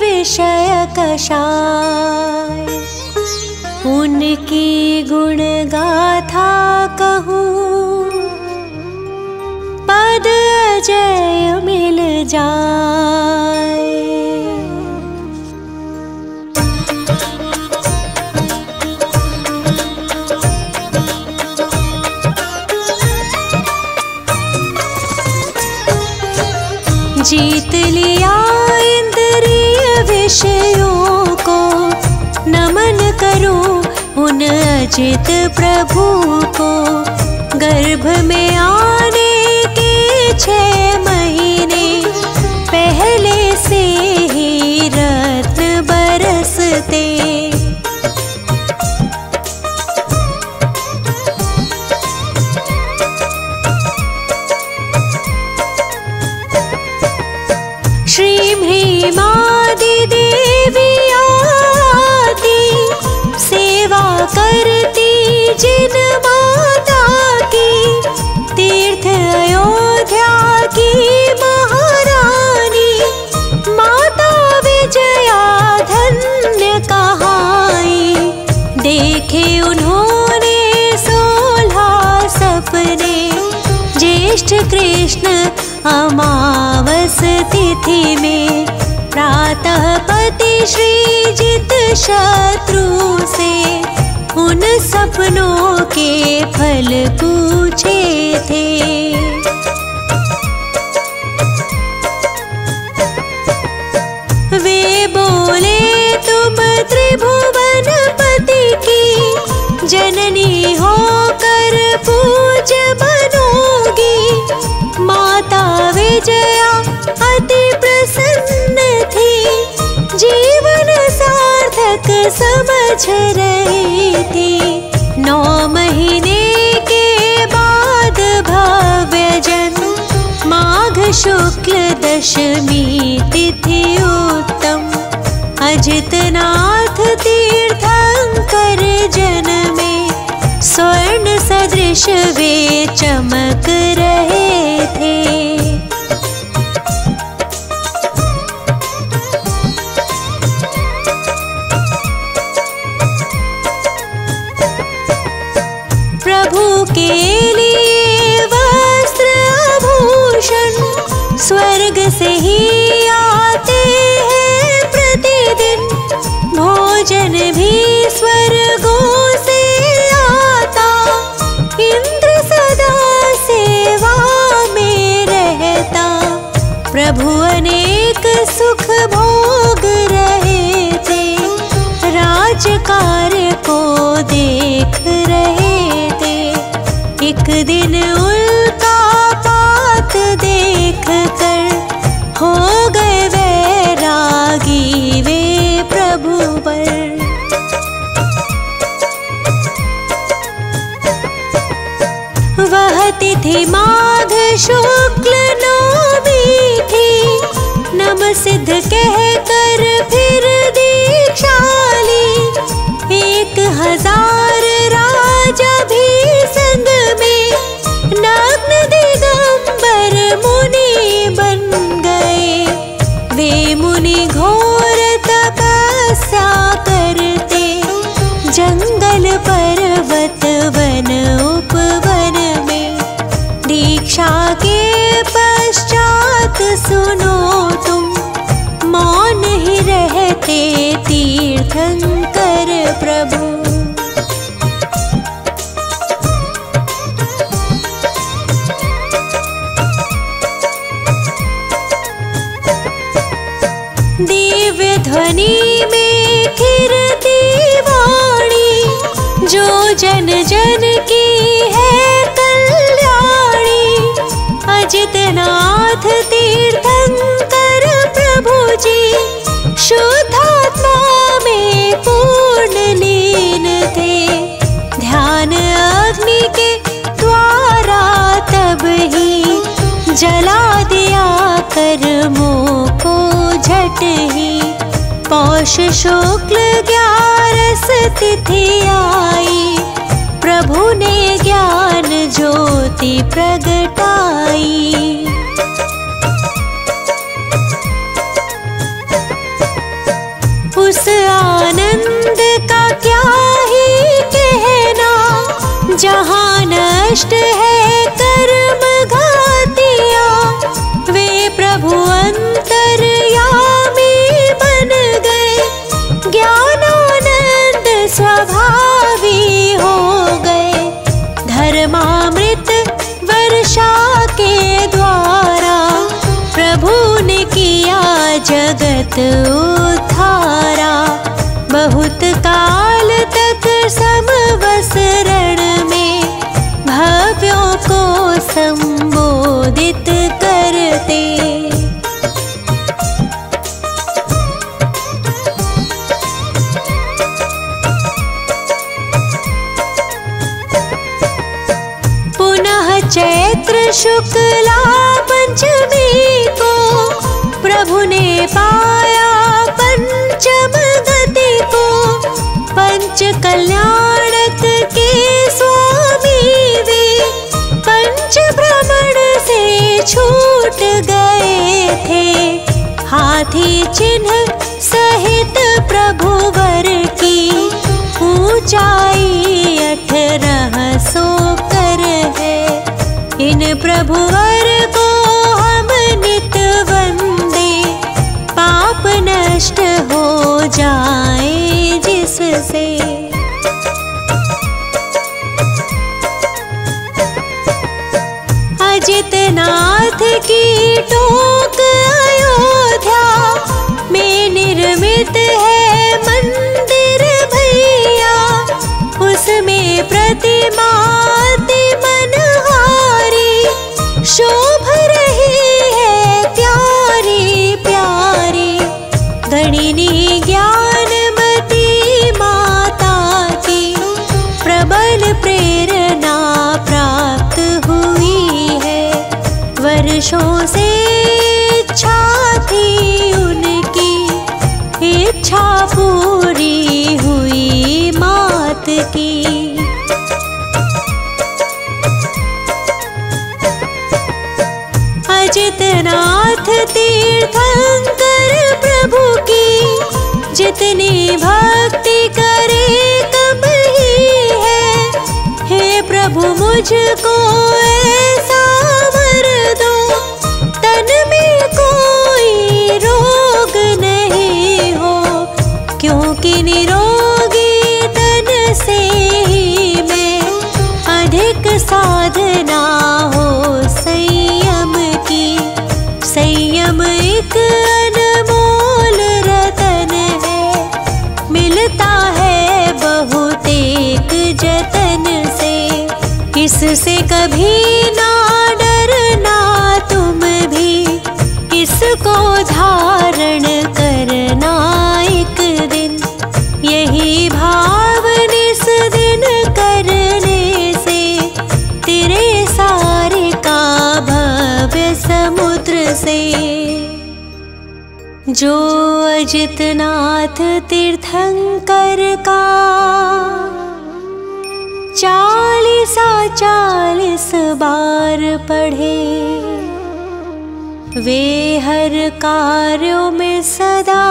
विषय कषाय उनकी गुण गाथा कहूँ पद अजय मिल जाए। जीत लिया इंद्रिय विषयों को नमन करो उन अजित प्रभु को। गर्भ में आने के 6 महीने पहले से ही रत्न बरसते श्री भीमादि देवी आदि सेवा करती जिन माता की तीर्थ अयोध्या की महारानी माता विजया धन्य कहाई ज्येष्ठ कृष्ण अमावस तिथि में प्रातः पति श्रीजित शत्रु से उन सपनों के फल पूछे थे। वे बोले तुम त्रिभुवनपति की जननी होकर पूज्य बनोगी। माता विजया अति प्रसन्न थी, जीवन सार्थक समझ रही थी। 9 महीने के बाद भव्य जन्म, माघ शुक्ल दशमी तिथि उत्तम, अजितनाथ तीर्थंकर जन्मे। स्वर्ण सदृश वे चमक रहे थे। प्रभु के लिए वस्त्र आभूषण स्वर्ग से ही आते हैं प्रतिदिन। भोजन भी स्वर्गों से आता, इंद्र सदा सेवा में रहता। प्रभु अनेक सुख भोग रहे थे, राजकार्य को देख रहे थे। एक दिन उल्का पात देख कर हो गए वैरागी वे प्रभु पर। वह तिथि माघ शुक्ल नवमी थी, नम सिद्ध कहकर फिर दीक्षा ली। 1000 राजा भी संग में नग्न दिगंबर मुनि बन गए। वे मुनि घोर तपस्या करते, जंगल पर्वत वन उपवन में। दीक्षा के पश्चात सुनो तुम, मौन ही रहते तीर्थंकर प्रभु। दिव्य ध्वनि में खिरती वाणी, जो जन जन की है कल्याणी। अजितनाथ तीर्थंकर प्रभु जी शुद्धात्मा में पूर्ण लीन थे। ध्यान अग्नि के द्वारा तब ही जला दिया कर्मों को झट ही। पौष शुक्ल 11 तिथि आई, प्रभु ने ज्ञान ज्योति प्रगटाई। उस आनंद का क्या ही कहना, जहाँ नष्ट है कर्म घातियाँ। वे प्रभु अंतर्यामी बन गए, ज्ञानानंद स्वभावी हो गए। धर्मामृत वर्षा के द्वारा प्रभु ने किया जगत उद्धारा। बहुत काल तक समवसरण में भव्यों को संबोधित करते। पुनः चैत्र शुक्ला पंचमी को प्रभु ने पाया पंचम गति को। पंच कल्याणक के स्वामी वे पंच भ्रमण से छूट गए थे। हाथी चिन्ह सहित प्रभु वर की ऊंचाई 1800 कर है। इन प्रभुवर को हम नित वंदे, पाप नष्ट हो जाए जिससे। अजितनाथ की टोक अयोध्या में निर्मित है मंदिर भैया, उसमें प्रतिमा अति मनहारी शोभ रही है प्यारी प्यारी। गणिनी ज्ञानमती माता की प्रबल प्रेरणा प्राप्त हुई है, वर्षों से इच्छा थी उनकी, इच्छा पूरी हुई मात की। अजितनाथ तीर्थंकर प्रभु की जितनी भक्ति करे कम ही है। हे प्रभु मुझको ऐसा वर दो, तन में कोई रोग नहीं हो, क्योंकि निरोगी तन से ही मैं अधिक साधना हो संयम की। संयम एक अनमोल रतन है, मिलता है बहुत एक जतन से। इससे कभी ना डरना तुम भी, इसको धारण करना एक दिन। यही भाव निस दिन करने से, तेरे सारे का भव्य समुद्र से। जो अजितनाथ तीर्थंकर का 40 बार पढ़े, वे हर कार्यों में सदा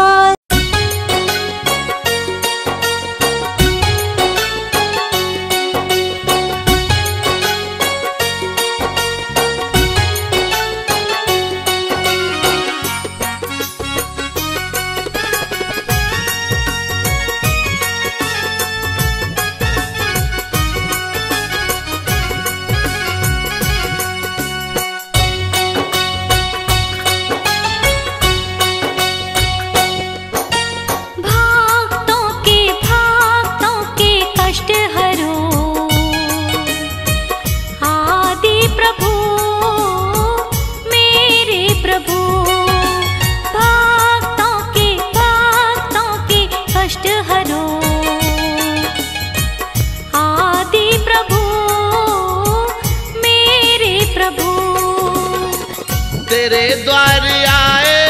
तेरे द्वार आए,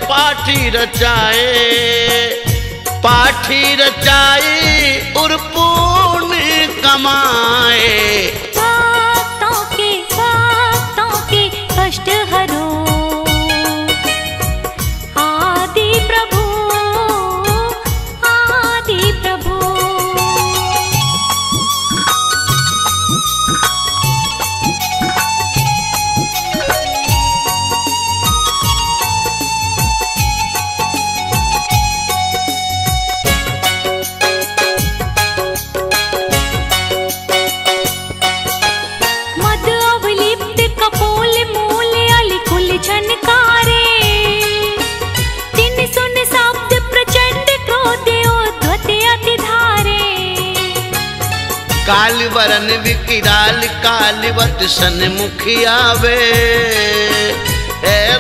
पाठी रचाए और पुण्य कमाए। भक्तों के कष्ट हरो, आदि प्रभु आदि प्रभु। काल वरन विकिराल कालवत सन्मुख आवे,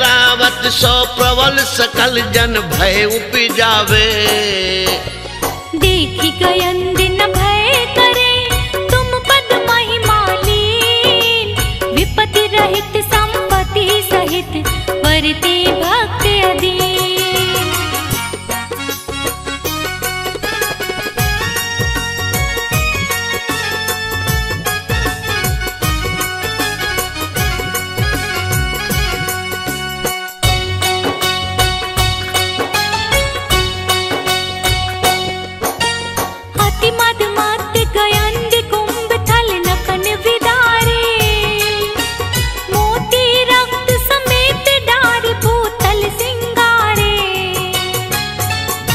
रावत सो प्रबल सकल जन भय उपजावे। देखी गयन दिन भय करे तुम पद महिमा लीन, विपत्ति रहित संपत्ति सहित वरते भक्त अधीन।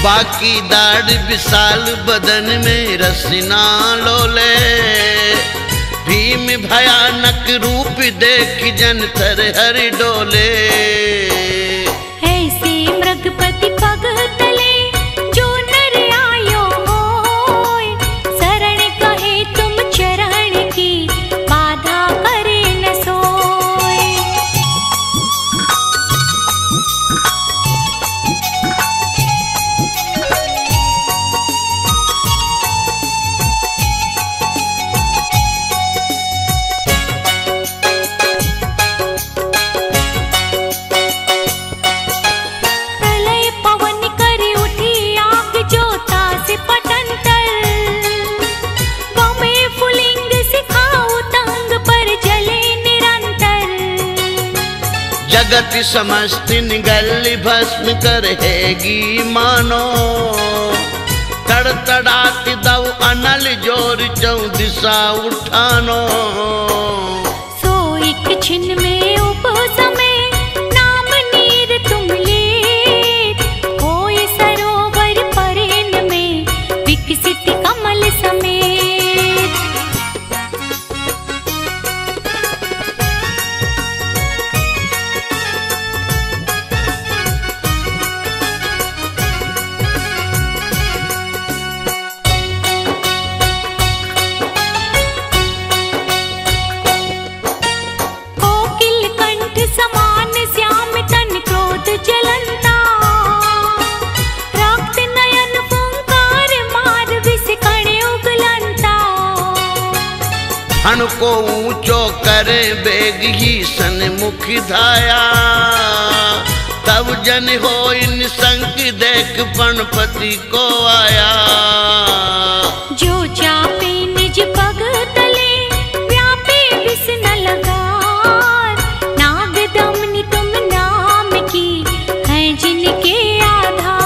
बाकी दाढ़ विशाल बदन में रसना लोले। भीम भयानक रूप देख जन थर हर डोले। ऐसे मृगपति पग तले जो नर आयो होय, शरण कहे तुम चरण की बाधा करे न सोय। प्रलय पवन करे उठी आग ज्योता से पटंतर, बमे फुलिंग सिखाओ तंग पर जले निरंतर। जगत समस्त निगल भस्म करहेगी मानो। तड़तड़ात दव अनल जोर चौ दिशा उठानो। सो एक छिन में उपसमे नाम नीर तुम लेत, होय सरोवर परेन में विकसित कमल समेत। कोकिल कंठ समान श्याम तन क्रोध जलंता, रक्त नयन फुंकार मार विष कण उगलंता। हण को ऊंचो करे बेग ही सन्मुख धाया। तब जन हो निसंक देख पणपति को आया। जो चापे निज पग तले व्यापे विष न लगार, नाग दमनी तुम नाम की हैं जिनके आधार।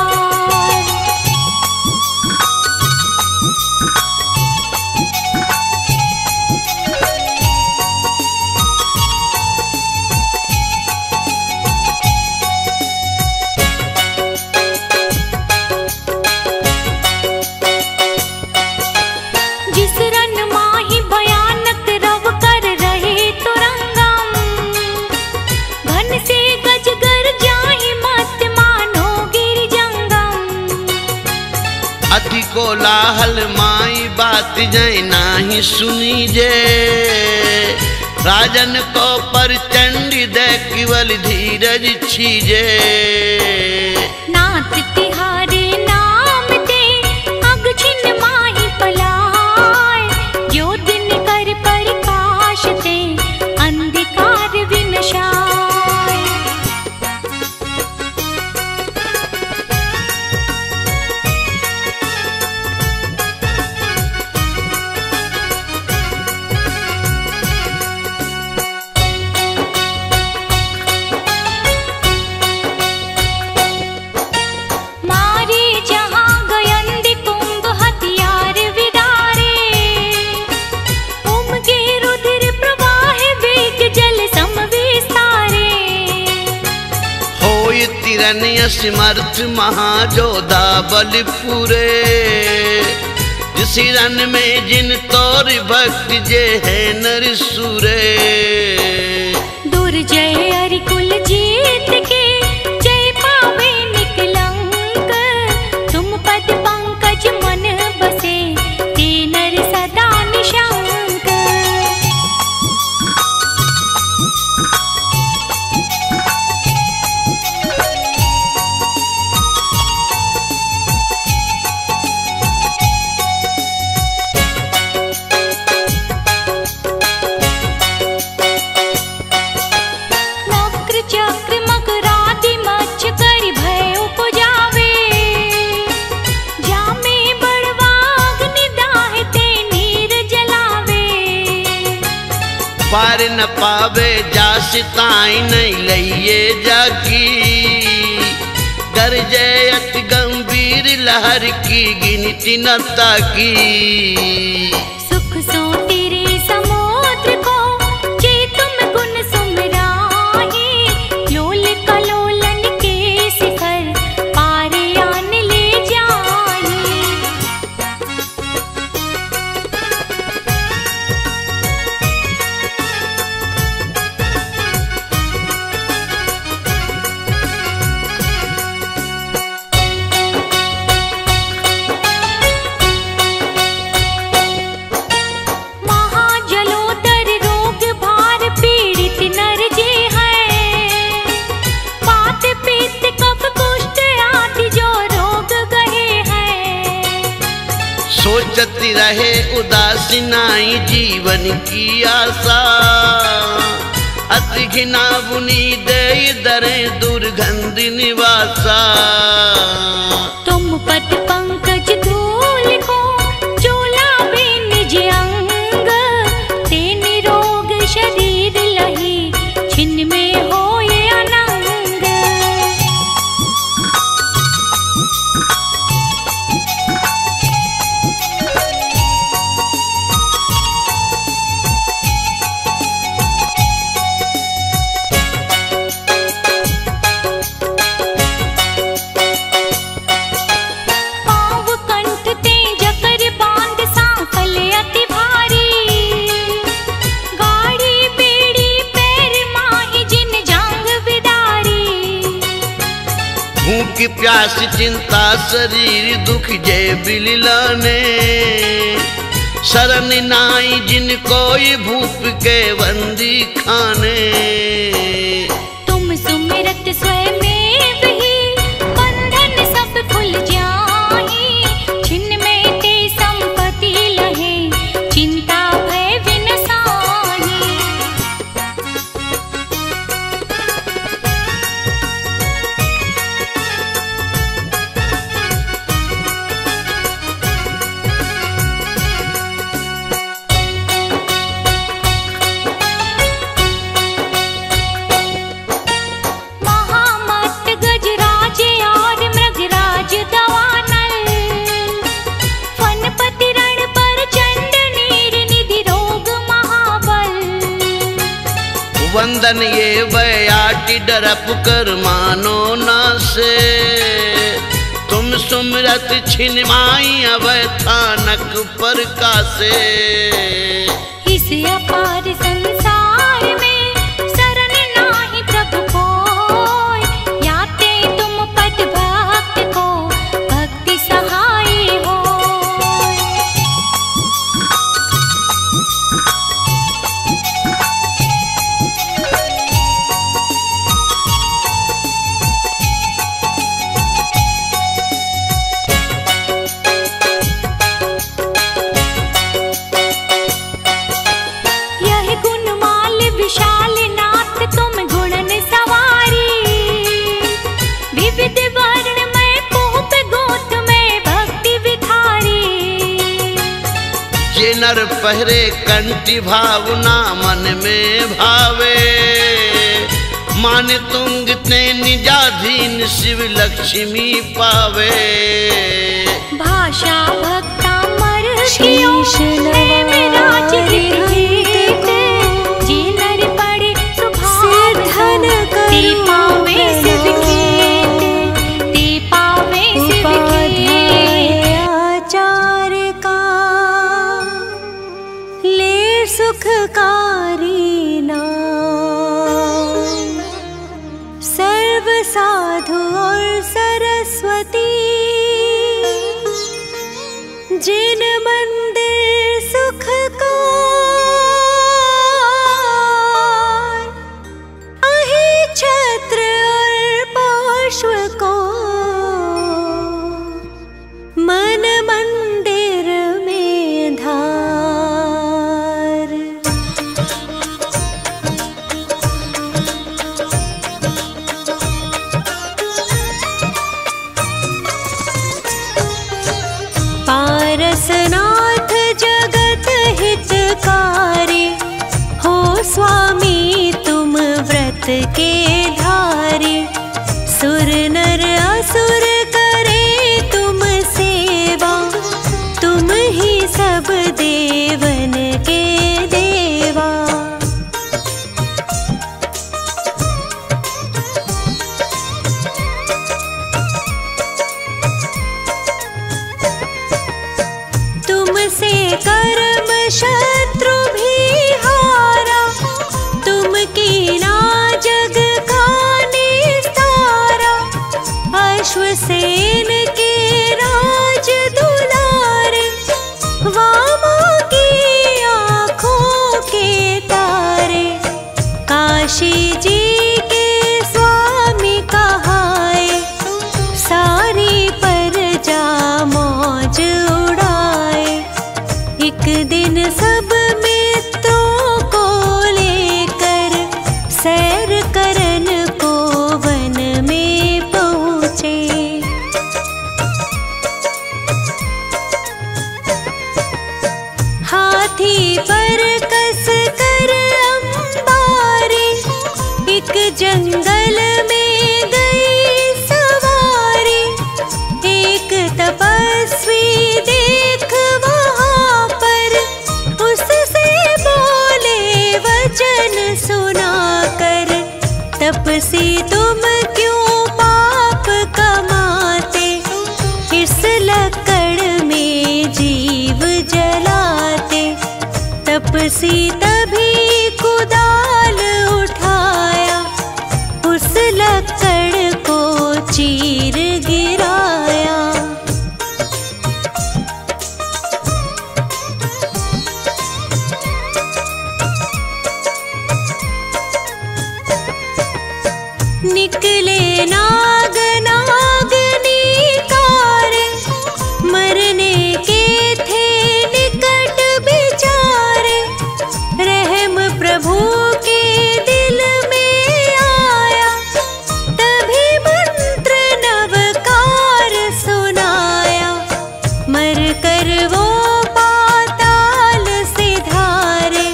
जिस रन माही भयानक रव कर रहे तुरंगम, घन से गजगर जाहि मत मानो गिर जंगम। अति को लाहल माई बात जय नाही सुनी जे। राजन को परचंडी दे केवल धीरज छीजे। नाथ तिहारे नाम ते अग छिन माही पलाय, जो दिन कर प्रकाश ते अंधकार विनशाय। मारे जहाँ गयंद कुंभ हथियार विदारे, उमगे रुधिर प्रवाह वेग जल सम विस्तारे। होय तिरन असमर्थ महाजोधा बल पूरे। जिस रन में जिन तोर भक्त जे है नर सूरे। दुर्जय अरिकुल जीत के जय पावे निकलंक, तुम पद पंकज मन बसे ते नर सदा निशंक। नक्र चक्र मकरादि मच्छ करि भय उपजावे, जामे बड़वा अग्नि दाहि ते नीर जलावे। पार न पावे जास ताई नहीं लइए जाकी। गरजे अति गंभीर लहर की गिनती न ताकी। सुख सो तेरे समुद्र को जे तुम गुण सुमराहि, लोल कलोलन के शिखर पारे आन ले जा। नाई जीवन की आशा, अति घिना बुनी दे दरे दुर्गंध निवासा। तुम पट पंकज धूल को चोला बिन निज अंग, ते निरोग शरीर लही छिन्न में होए अनंग। की प्यास चिंता शरीर दुख जय बिललाने, शरण नाई जिन कोई भूप के बंदी खाने। तुम सुमिरत स्वयं ही बंधन सब खुल जाहि, छिन्न में ते संपत्ति लहे चिंता भय विनसाहि। वंदन ये बयाटी डरप कर मानो ना से, तुम सुमरत छिन माई अवै थानक पर कासे। इस अपार संसार में शरण नाही प्रभु कोय, याते तुम पद भक्त को भक्ति सहाय हो। नर पहरे कंठी भावना मन में भावे, मान तुंग ते निजाधीन शिव लक्ष्मी पावे। भाषा भक्ता मर शीश राज जी नर पड़े सुभाव ते पावे शिव खेत, ते पावे शिव खेत। आचार का ले सुखकारी नाम, सर्व साधु और सरस्वती जिन मंदिर सुख का अहि छत्र और पार्श्व को मन मंदिर में धार। पारसनाथ जगत हितकारी हो स्वामी तुम व्रत के धारी, सुर नर असुर करे तुम सेवा, तुम ही सब देवन के देवा। तुमसे कर्म शत्रु भी हारा, तुम की ना जग का निस्तारा। अश्वसेन के राज दुलारे, वामा की आँखों के तारे। काशी जी के स्वामी कहाए, सारी प्रजा मौज उड़ाए। एक दिन जंगल में गई सवारी, एक तपस्वी देख वहाँ पर, उससे बोले वचन सुनाकर, तपसी तुम क्यों पाप कमाते, इस लकड़ में जीव जलाते। तपसी तभी कुदाल उठाया, उस लकड़ को चीर गिराया। निकले नाग नागनी कारे, मरने के थे निकट बिचारे। रहम प्रभु के दिल में आया, तभी मंत्र नवकार सुनाया। मर कर वो पाताल सिधारे,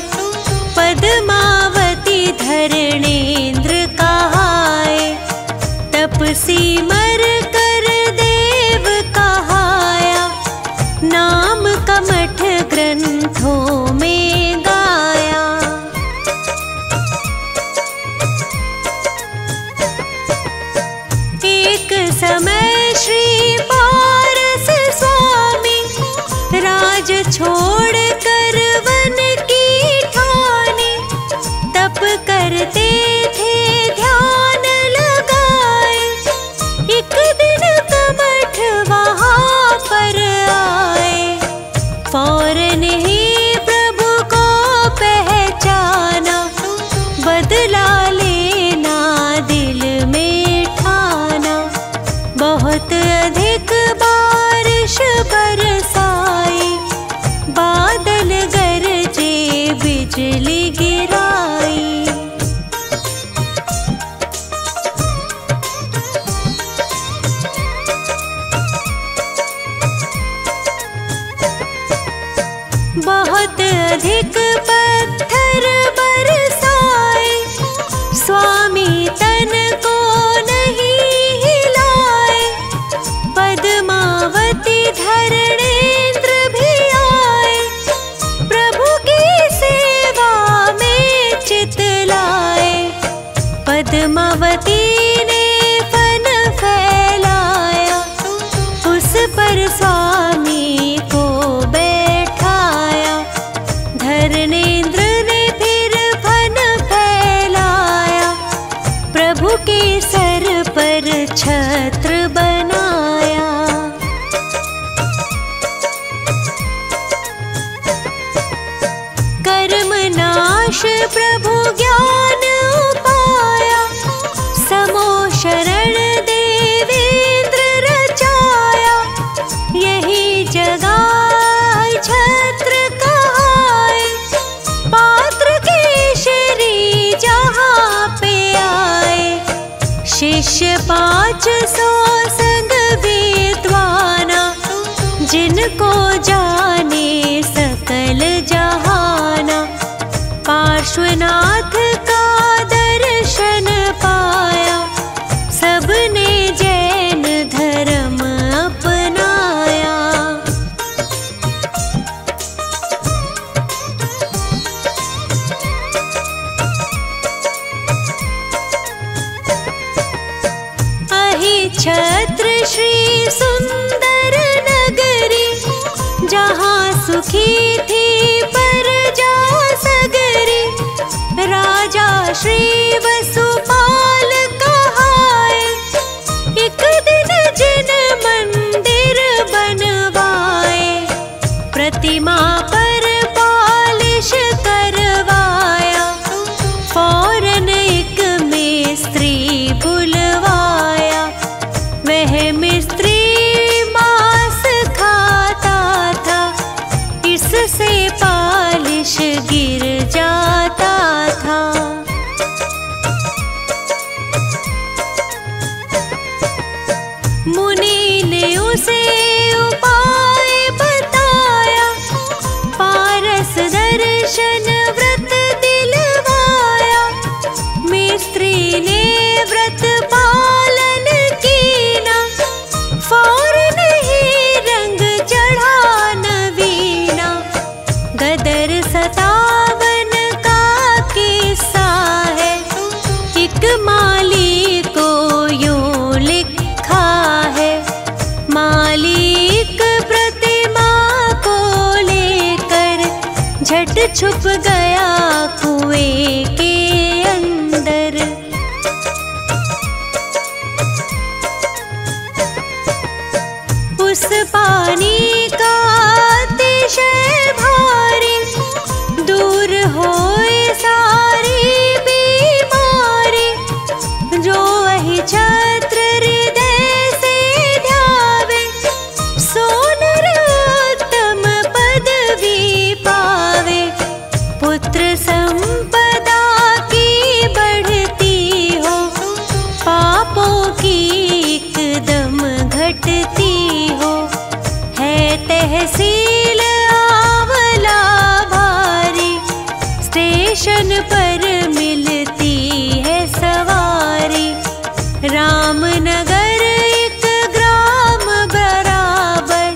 पद्मावती धरणेन्द्र कहाए। तपसी मर कर देव कहाया, नाम कमठ ग्रंथों में गाया। एक समय श्री पारस स्वामी, राज छोड़ कर वन की ठानी। तप करते थे ध्यान लगाए, एक दिन कमठ वहाँ पर आए। फौरन ही प्रभु को पहचाना, बदला लेना दिल में ठाना। बहुत अधिक बारिश बरसाई, बादल गरजे बिजली गिराई। बहुत अधिक पत्थर बरसाए, स्वामी तन को नहीं हिलाए। पद्मावती धरणेन्द्र भी आए, प्रभु की सेवा में चित लाए। पद्मावती ने फन फैलाया, उस पर स्वामी को बैठाया। धरणेन्द्र ने फिर फन फैलाया, प्रभु के सर पर छत्र बनाया। कर्म नाश प्रभु ज्ञान पाया, समो शरण देवेंद्र रचाया। यही जगाए छत्र कहाए, पात्र केशरी जहाँ पे आए। शिष्य 500 संग विद्वाना, जिनको जाने सकल जहाना। पार्श्वनाथ का दर्शन पाया, सबने जैन धर्म अपनाया। अहि छत्र श्री सुंदर नगरी, जहाँ सुखी थी प्रजा सगरी। राजा श्री वसुपाल कहाए, एक दिन जिन मंदिर बनवाए। प्रतिमा पर पालिश करवाया, फौरन एक मिस्त्री बुलवाया। वह मिस्त्री मांस खाता था, इससे पालिश गिर जाता था। छुप गया कुएं के अंदर। उस पानी का अतिशय भारी, दूर होए सारी बीमारी। जो वही छत्र हृदय से ध्यावे, सो नरोत्तम पदवी पावे। पुत्र संपदा की बढ़ती हो, पापों की एकदम घटती हो। है तहसील आंवला भारी, स्टेशन पर मिलती है सवारी। रामनगर एक ग्राम बराबर,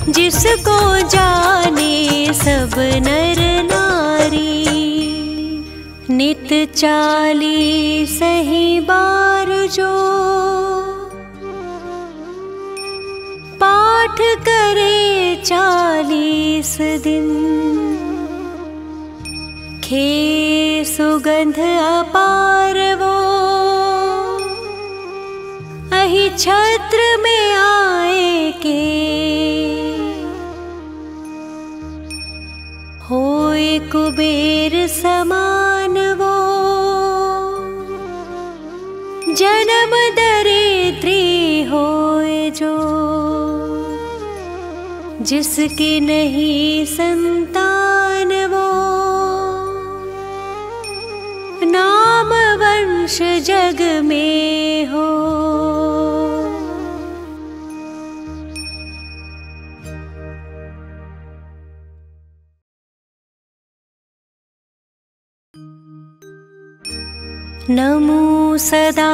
जिसको जाने सब नर नारी। नित 40 ही बार जो पाठ करे 40 दिन, खे सुगंध अपार वो अहि छत्र में आए के। होए कुबेर समान वो, जन्म दरिद्री होए जो। जिसकी नहीं संतान वो, नाम वंश जग में हो। नमो सदा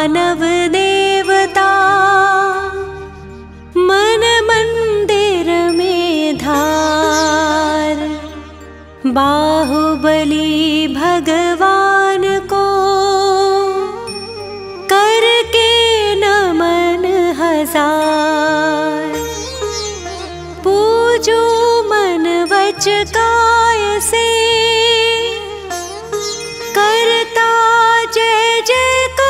नव देवता, मन मंदिर में धार। बाहुबली भगवान को करके नमन 1000। पूजो मन वच काय से, करता जय जयकार।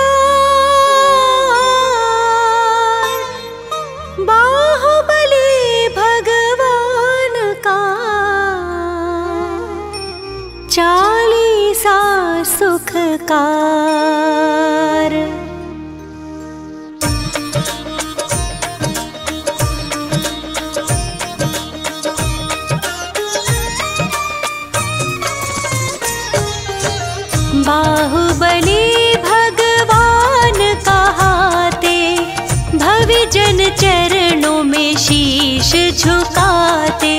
बाहुबली भगवान का 40 सुखकार। बाहुबली भगवान कहाते, भविजन चरणों में शीश झुकाते।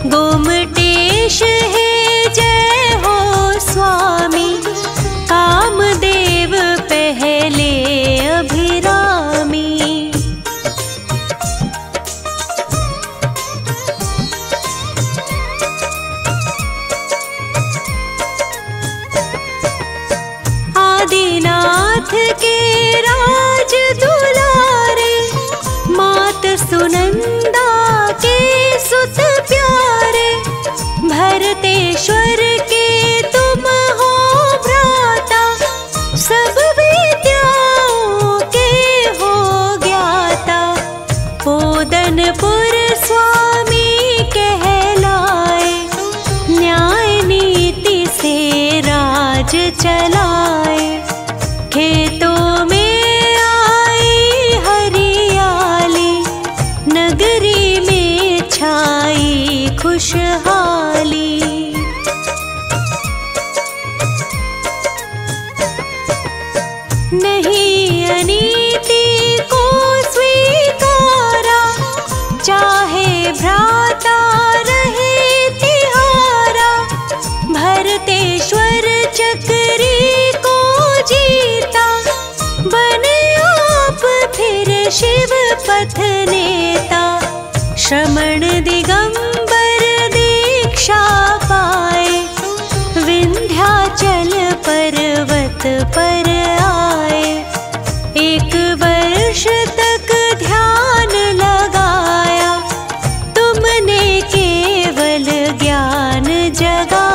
गोमटेश है जय हो स्वामी, कामदेव पहले अभिरामी। आदिनाथ के राज दुलारे, मात सुनंदा के सुत प्यारे। भरतेश्वर के तुम हो भ्राता, सब विद्याओं के हो ज्ञाता। पोदनपुर स्वामी कहलाए, न्याय नीति से राज चलाए। खेतों में आई हरियाली, नगरी में छाई खुशहाली। नहीं अनीति को स्वीकारा, चाहे भ्राता रहे तिहारा। भरतेश्वर चक्री को जीता, बने आप फिर शिव पथ नेता। श्रमण दिगंबर दीक्षा पाए, विंध्याचल पर्वत पर आए। 1 वर्ष तक ध्यान लगाया, तुमने केवल ज्ञान जगाया।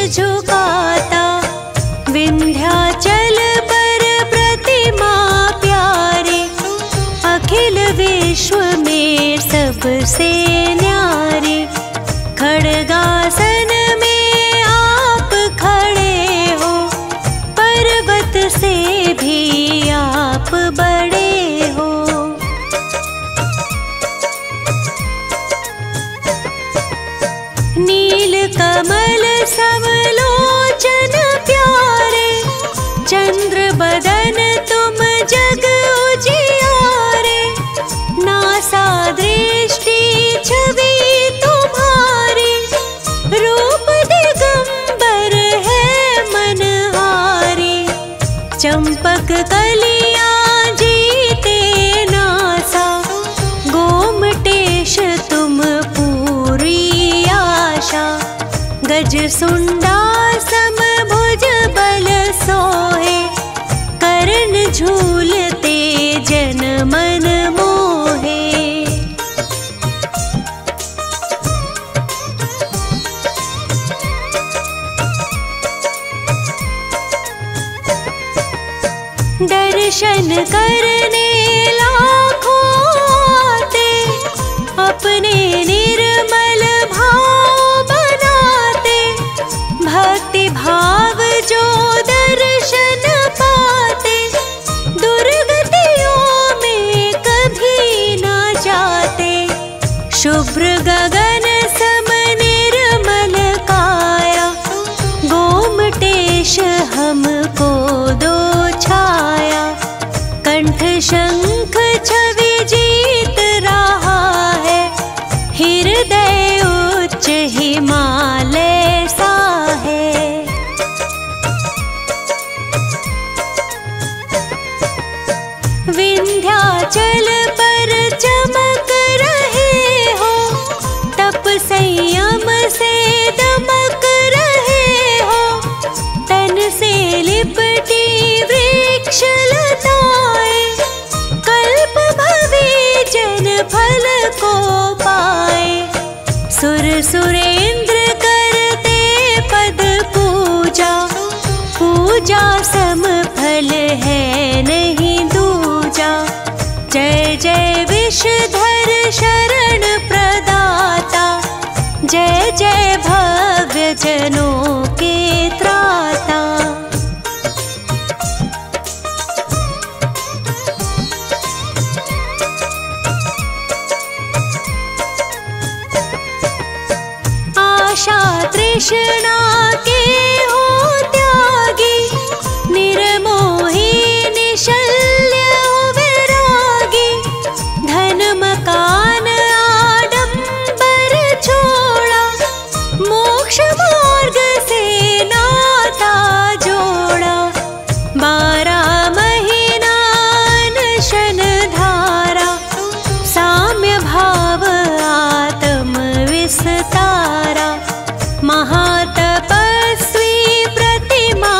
झुकाता। विंध्याचल पर प्रतिमा प्यारे, अखिल विश्व में सबसे न्यारे। खड़गासन में आप खड़े हो, पर्वत से भी आप बड़े हो। नील कमल समलोचन प्यारे, चंद्र बदन तुम जग उजियारे। नासा दृष्टि छवि तुम्हारी, रूप दिगंबर है मनहारी। चंपक कलियां जीते नासा, गोमटेश तुम पूरी आशा। गज सुंडा सम भुज बल सोहे, कर्ण झूलते जन मन मोहे। दर्शन करने लाखों आते, अपने निर्मल भाव बनाते। भक्ति भाव जो दर्शन पाते, दुर्गतियों में कभी ना जाते। शुभ्र गगन सम निर्मल काया, गोमटेश हमको दो छाया। कंठ शंख छवि जीत रहा है, हृदय उच्च हिमालय सा है। विंध्याचल पर चमक रहे हो, तप संयम से दमक रहे हो। तन से लिपटी वृक्ष लताएं, कल्प भवी जन फल को पाए। सुर सुरेंद्र करते पद पूजा, पूजा सम फल है नहीं दूजा। जय जय विषधर शरण प्रदाता, जय जय भव्य जनों के त्राता। आशा तृष्णा के हो त्यागी, निर्मोही निशल्य हो विरागी। धन मकान आडंबर छोड़ा, मोक्ष मार्ग से नाता जोड़ा। 12 महीना अनशन धारा, साम्य भाव आत्म विस्तारा। महातपस्वी प्रतिमा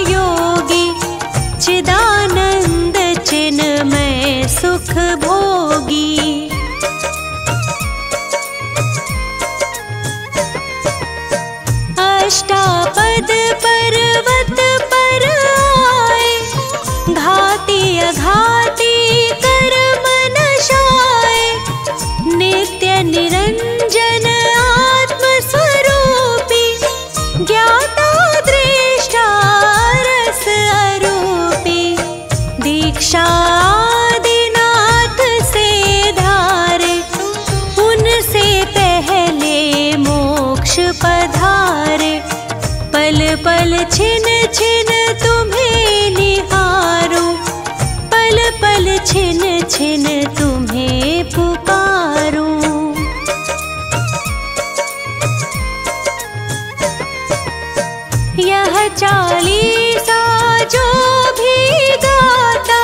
योगी, चिदानंद चिन्मय सुख भोगी। अष्टापद पर्वत पर आए, घाती अघाती कर्म नशाए। नित्य निरंजन आत्म स्वरूपी, ज्ञाता दृष्टा रस अरूपी। दीक्षा आदिनाथ से धारे, उनसे पहले मोक्ष पधारे। पल पल छिन छिन तुम्हें निहारूं, पल पल छिन छिन तुम्हें पुकारूं। यह चालीसा जो भी गाता,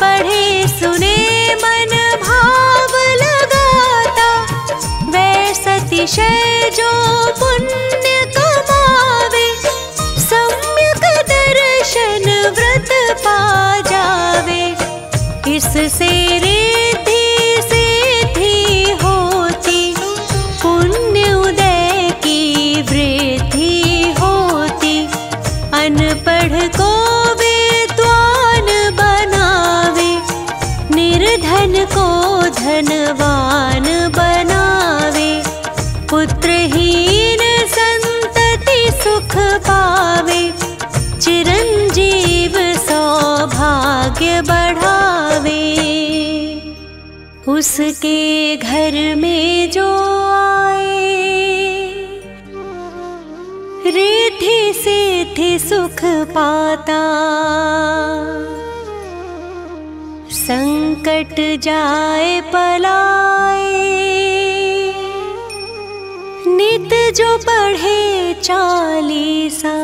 पढ़े सुने मन भाव लगाता। वैसा अतिशय जो पुण्य कमावे, सम्यक दर्शन व्रत पा जावे। इससे रे धनवान बनावे, पुत्रहीन संतति सुख पावे, चिरंजीव सौभाग्य बढ़ावे। उसके घर में जो आए, रिद्धि सिद्धि सुख पाता, संकट जाए पलाए, नित जो पढ़े चालीसा।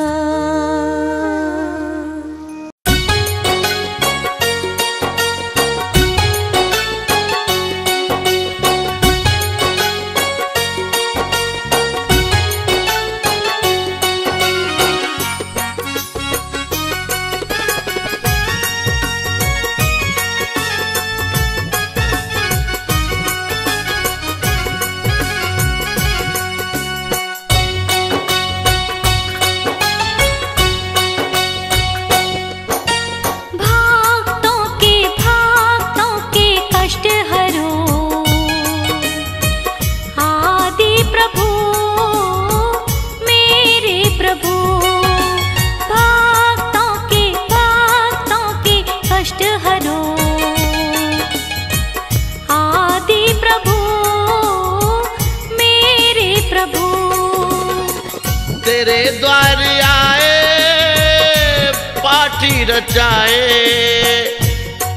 तेरे द्वार आए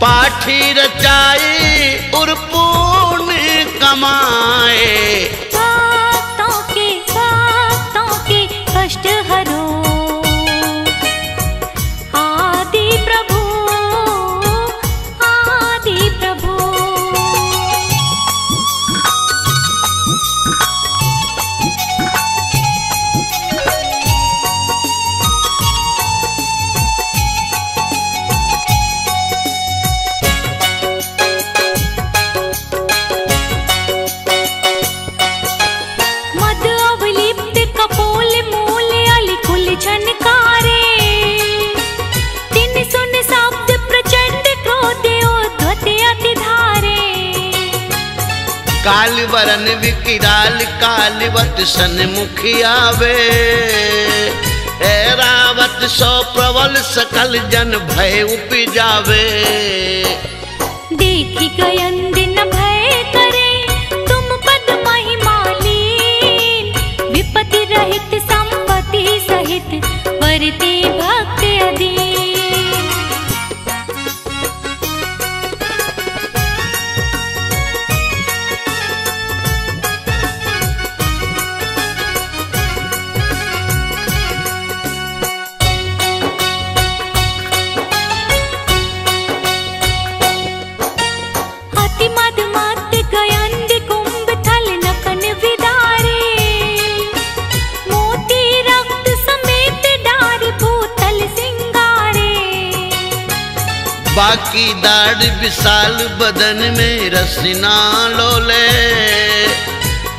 पाठी रचाए और पुण्य कमाए। भक्तों के कष्ट हरो, आदि प्रभु आदि प्रभु। काल वरन विकिराल कालवत सन्मुख आवे, ऐरावत सो प्रबल सकल जन भय उपजावे। देखी गयन दिन भय करे तुम पद महिमा लीन, विपत्ति रहित संपत्ति सहित वरते भक्त अधीन। बाकी दाढ़ विशाल बदन में रसना लोले,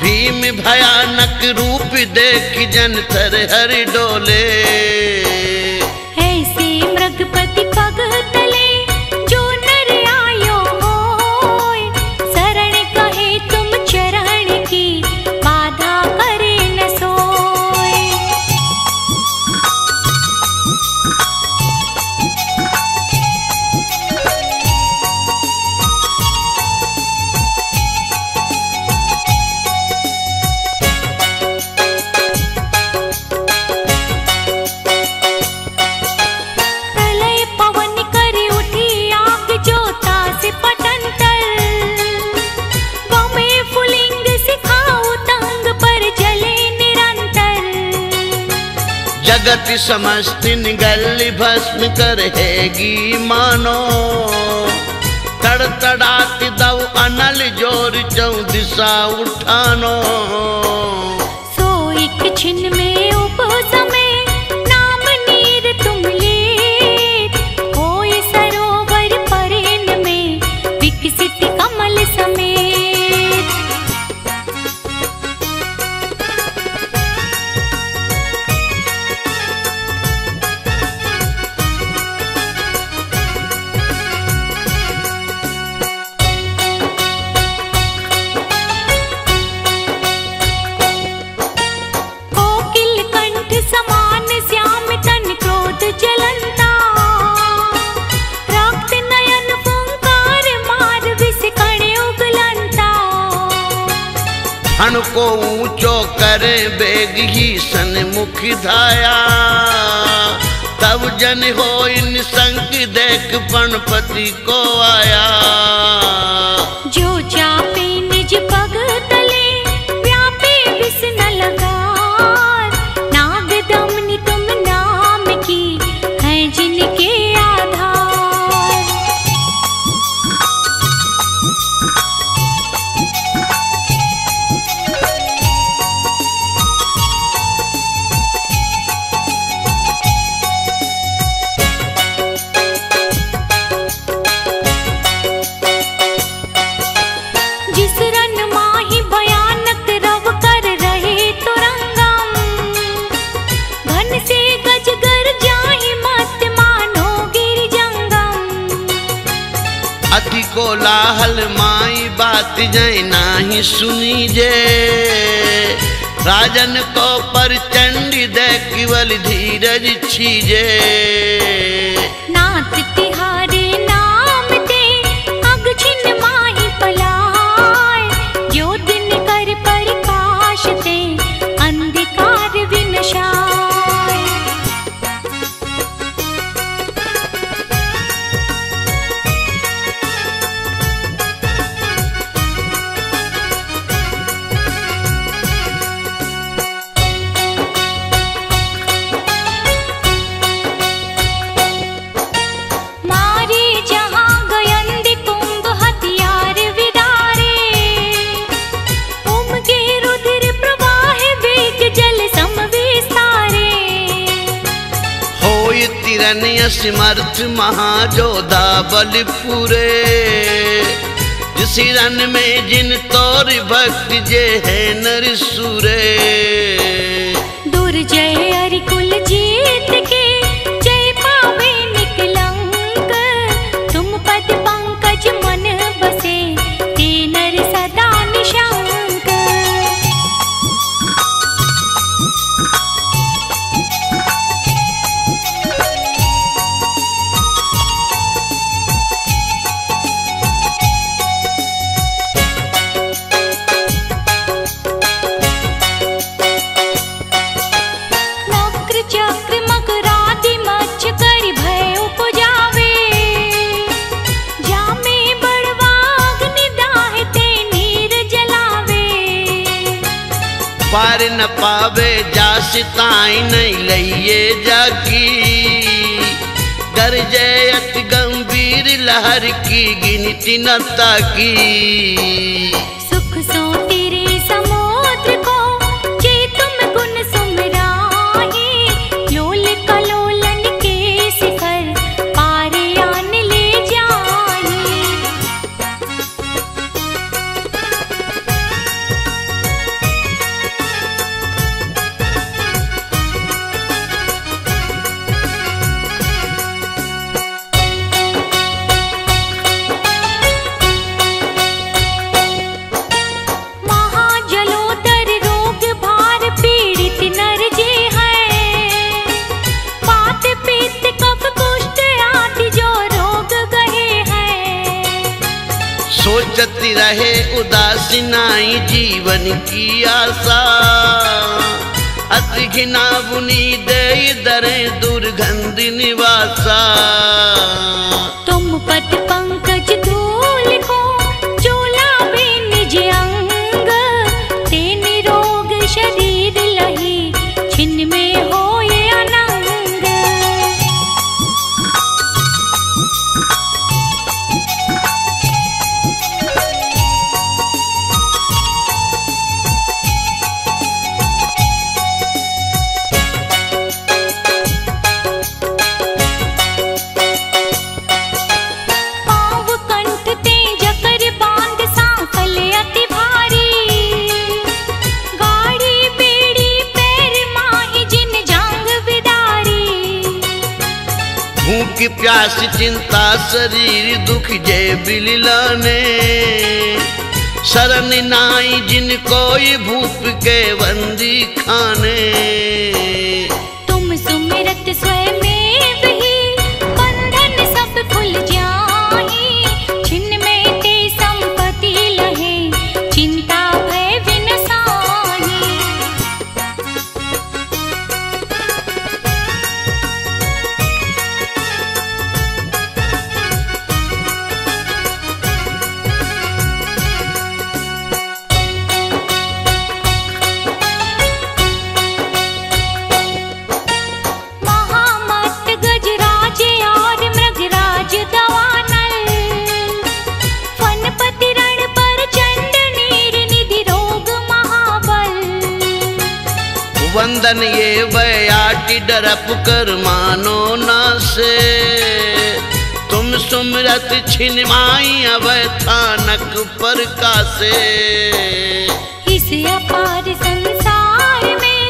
भीम भयानक रूप देख जन थर हर डोले। ऐसे मृगपति पग तले जो नर आयो होय, शरण कहे तुम चरण की बाधा करे न सोय। जगत समस्त निगल भस्म करहेगी मानो, तड़तड़ात दव अनल जोर चौ दिशा उठानो। सो एक छिन में उपसमे नाम नीर तुम लेत, होय सरोवर परेन में विकसित कमल समेत। हण को ऊंचो करे बेग ही सन्मुख धाया। तब जन हो निसंक देख पणपति को आया। जो चापे निज पग तले व्यापे विष न लगार। नाग दमनी तुम नाम की हैं जिनके आधार। जिस रन माही भयानक रव कर रहे तुरंगम। घन से गजगर जाहि मत मानो गिर जंगम। अति कोलाहल माई बात जय नाही सुनी जे। राजन को परचंडी दे केवल धीरज छीजे। नाथ तिहारे नाम ते अग छिन माही पलाय। जो दिन कर प्रकाश ते अंधकार विनशाय। मारे जहाँ गयंद कुंभ हथियार विदारे। उमगे रुधिर प्रवाह वेग जल सम विस्तारे। होय तिरन्य समर्थ महाजोधा बल पूरे। जिस रन में जिन तोर भक्त जे है नर सूरे। दुर्जय अरिकुल जीत के जय पावे निकलंक। तुम पद पंकज मन बसे ते नर सदा निशंक। नक्र चक्र मकरादि मच्छ करि भय उपजावे। जामे बड़वा अग्नि दाहि ते नीर जलावे। पार न पावे जास ताई नहीं लइए जाकी। गरजे अति गंभीर लहर की गिनती न ताकी। सुख सो तेरे समुद्र को जे तुम गुण सुमराहि। लोल कलोलन के शिखर पारे आन ले जाहि। महाजलोदर रोग भार पीड़ित नर जे हैं। वात पित्त कफ कुष्ठ आदि जो रोग गहे हैं। सोचती रहे उदासी नाई जीवन की आशा। अति घिना बुनी दे दरे दुर्गंध निवासा। तुम पद पंकज धूल को चोलावे निज अंग। ते निरोग शरीर लही छिन में होए अनंग। पाँव कंठ ते जकर बांध सांकल अति भारी। गाड़ी बेड़ी पैर माही जिन जांग विदारी। भूख प्यास चिंता शरीर दुख जय बिललाने। शरण नाई जिन कोई भूप के बंदी खाने। तुम सुमिरत स्वयं ही बंधन सब खुल जाहि। छिन में ते संपत्ति लहे चिंता भय विनसा। बोलन ये बयाटी डरप कर मानो ना से, तुम सुमरत छिनमाई अब थानक पर कासे। इस अपार संसार में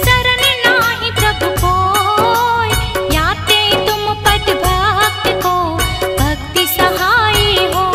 शरण नाही प्रभु कोय, याते तुम पद भक्त को भक्ति सहाय होय।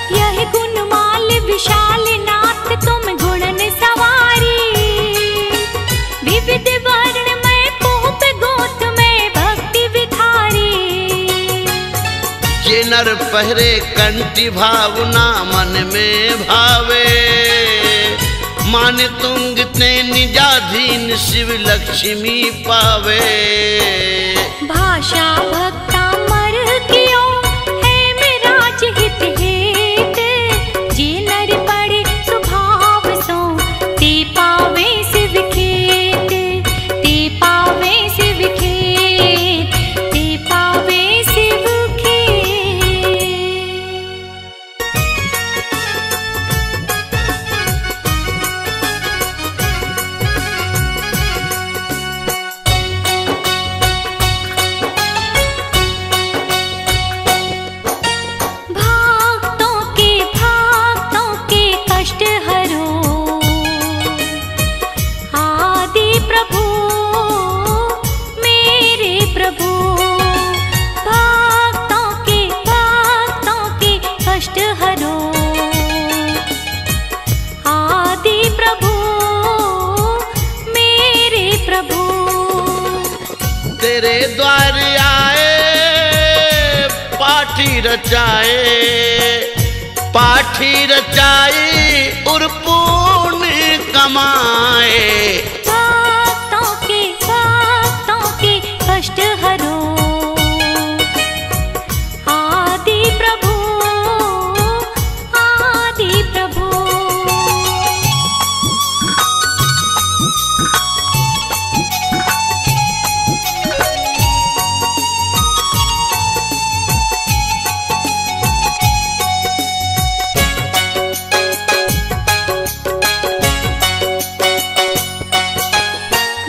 यह गुणमाल विशाल नाथ तुम गुणन सवारी, विविध वर्ण में पूप गोत में भक्ति विखारी। ये नर पहरे कंठी भावना मन में भावे, मान तुंग ते निजाधीन शिव लक्ष्मी पावे। भाषा भक्ता मर कियो है मेराज हित हेत, जे नर पड़े स्वभाव सो ते पावे शिव खेत, ते पावे शिव खेत, ते पावे शिव खेत। भक्तों के कष्ट हरो, आदि प्रभु मेरे प्रभु। भक्तों के कष्ट हरो, आदि प्रभु मेरे प्रभु। तेरे द्वार आए पाठी रचाए और पुण्य कमाए। भक्तों के कष्ट हरो, आदि प्रभु आदि प्रभु।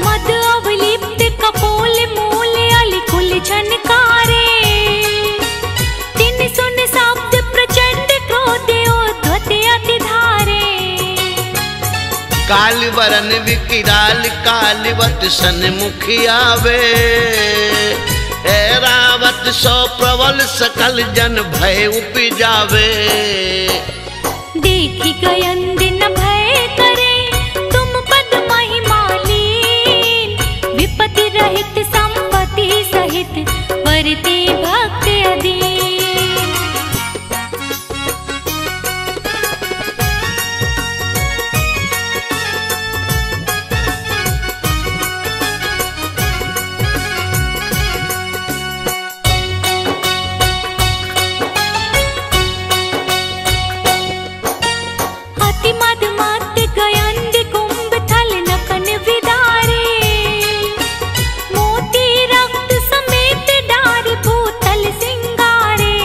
मद अवलिप्त कपोल मूल अलिकुल झनकारे, तिन सुन शब्द प्रचंड क्रोध उद्धत अति धारे। काल वरन विकराल कालवत सन्मुख आवे, ऐरावत सो प्रबल सकल जन भय उपजावे। देखी गयंद न भय करे तुम पद महिमा लीन, विपत्ति रहित संपत्ति सहित वरते भक्त अधीन। अति मद मत गयंद कुंभ थल नकन विदारे, मोती रक्त समेत डार भूतल सिंगारे।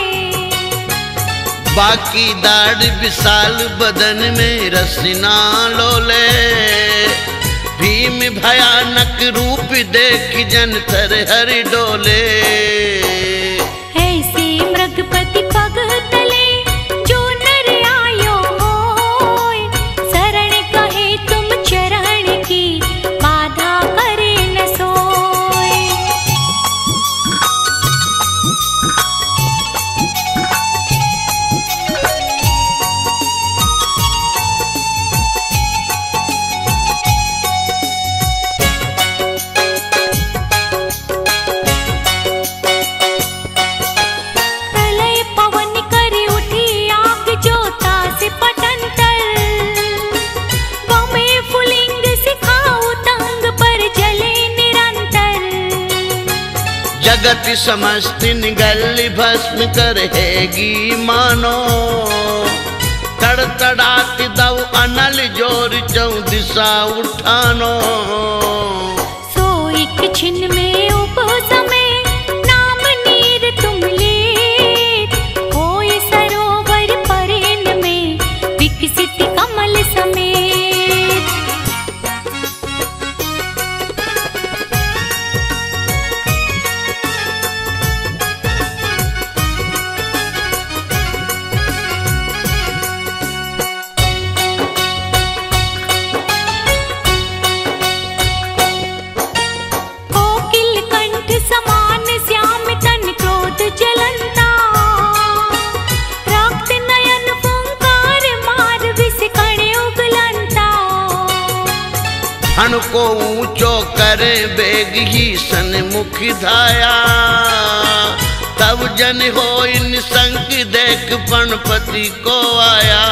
बाकी दाढ़ विशाल बदन में रसना लोले, भीम भयानक रूप देख जन थर हर डोले। ऐसे मृगपति पग तले जो नर आयो होय, शरण कहे तुम चरण की बाधा करे न सोय। प्रलय पवन कर उठी आग ज्योता से पटंतर, गमे फुलिंग सिखाओ तंग पर जले निरंतर। जगत समस्त निगल भस्म करहेगी मानो, तड़तड़ाती दव अनल जोर चौ दिशा उठानो। सो एक छिन में उपसमे नाम नीर तुम लेत, होय सरोवर परेन में विकसित कमल समेत। कोकिल कंठ समान श्याम तन क्रोध जलंता, रक्त नयन फुंकार मार विष कण उगलंता। हण को ऊंचो करे बेग ही सन्मुख धाया, तब जन हो निसंक देख पणपति को आया।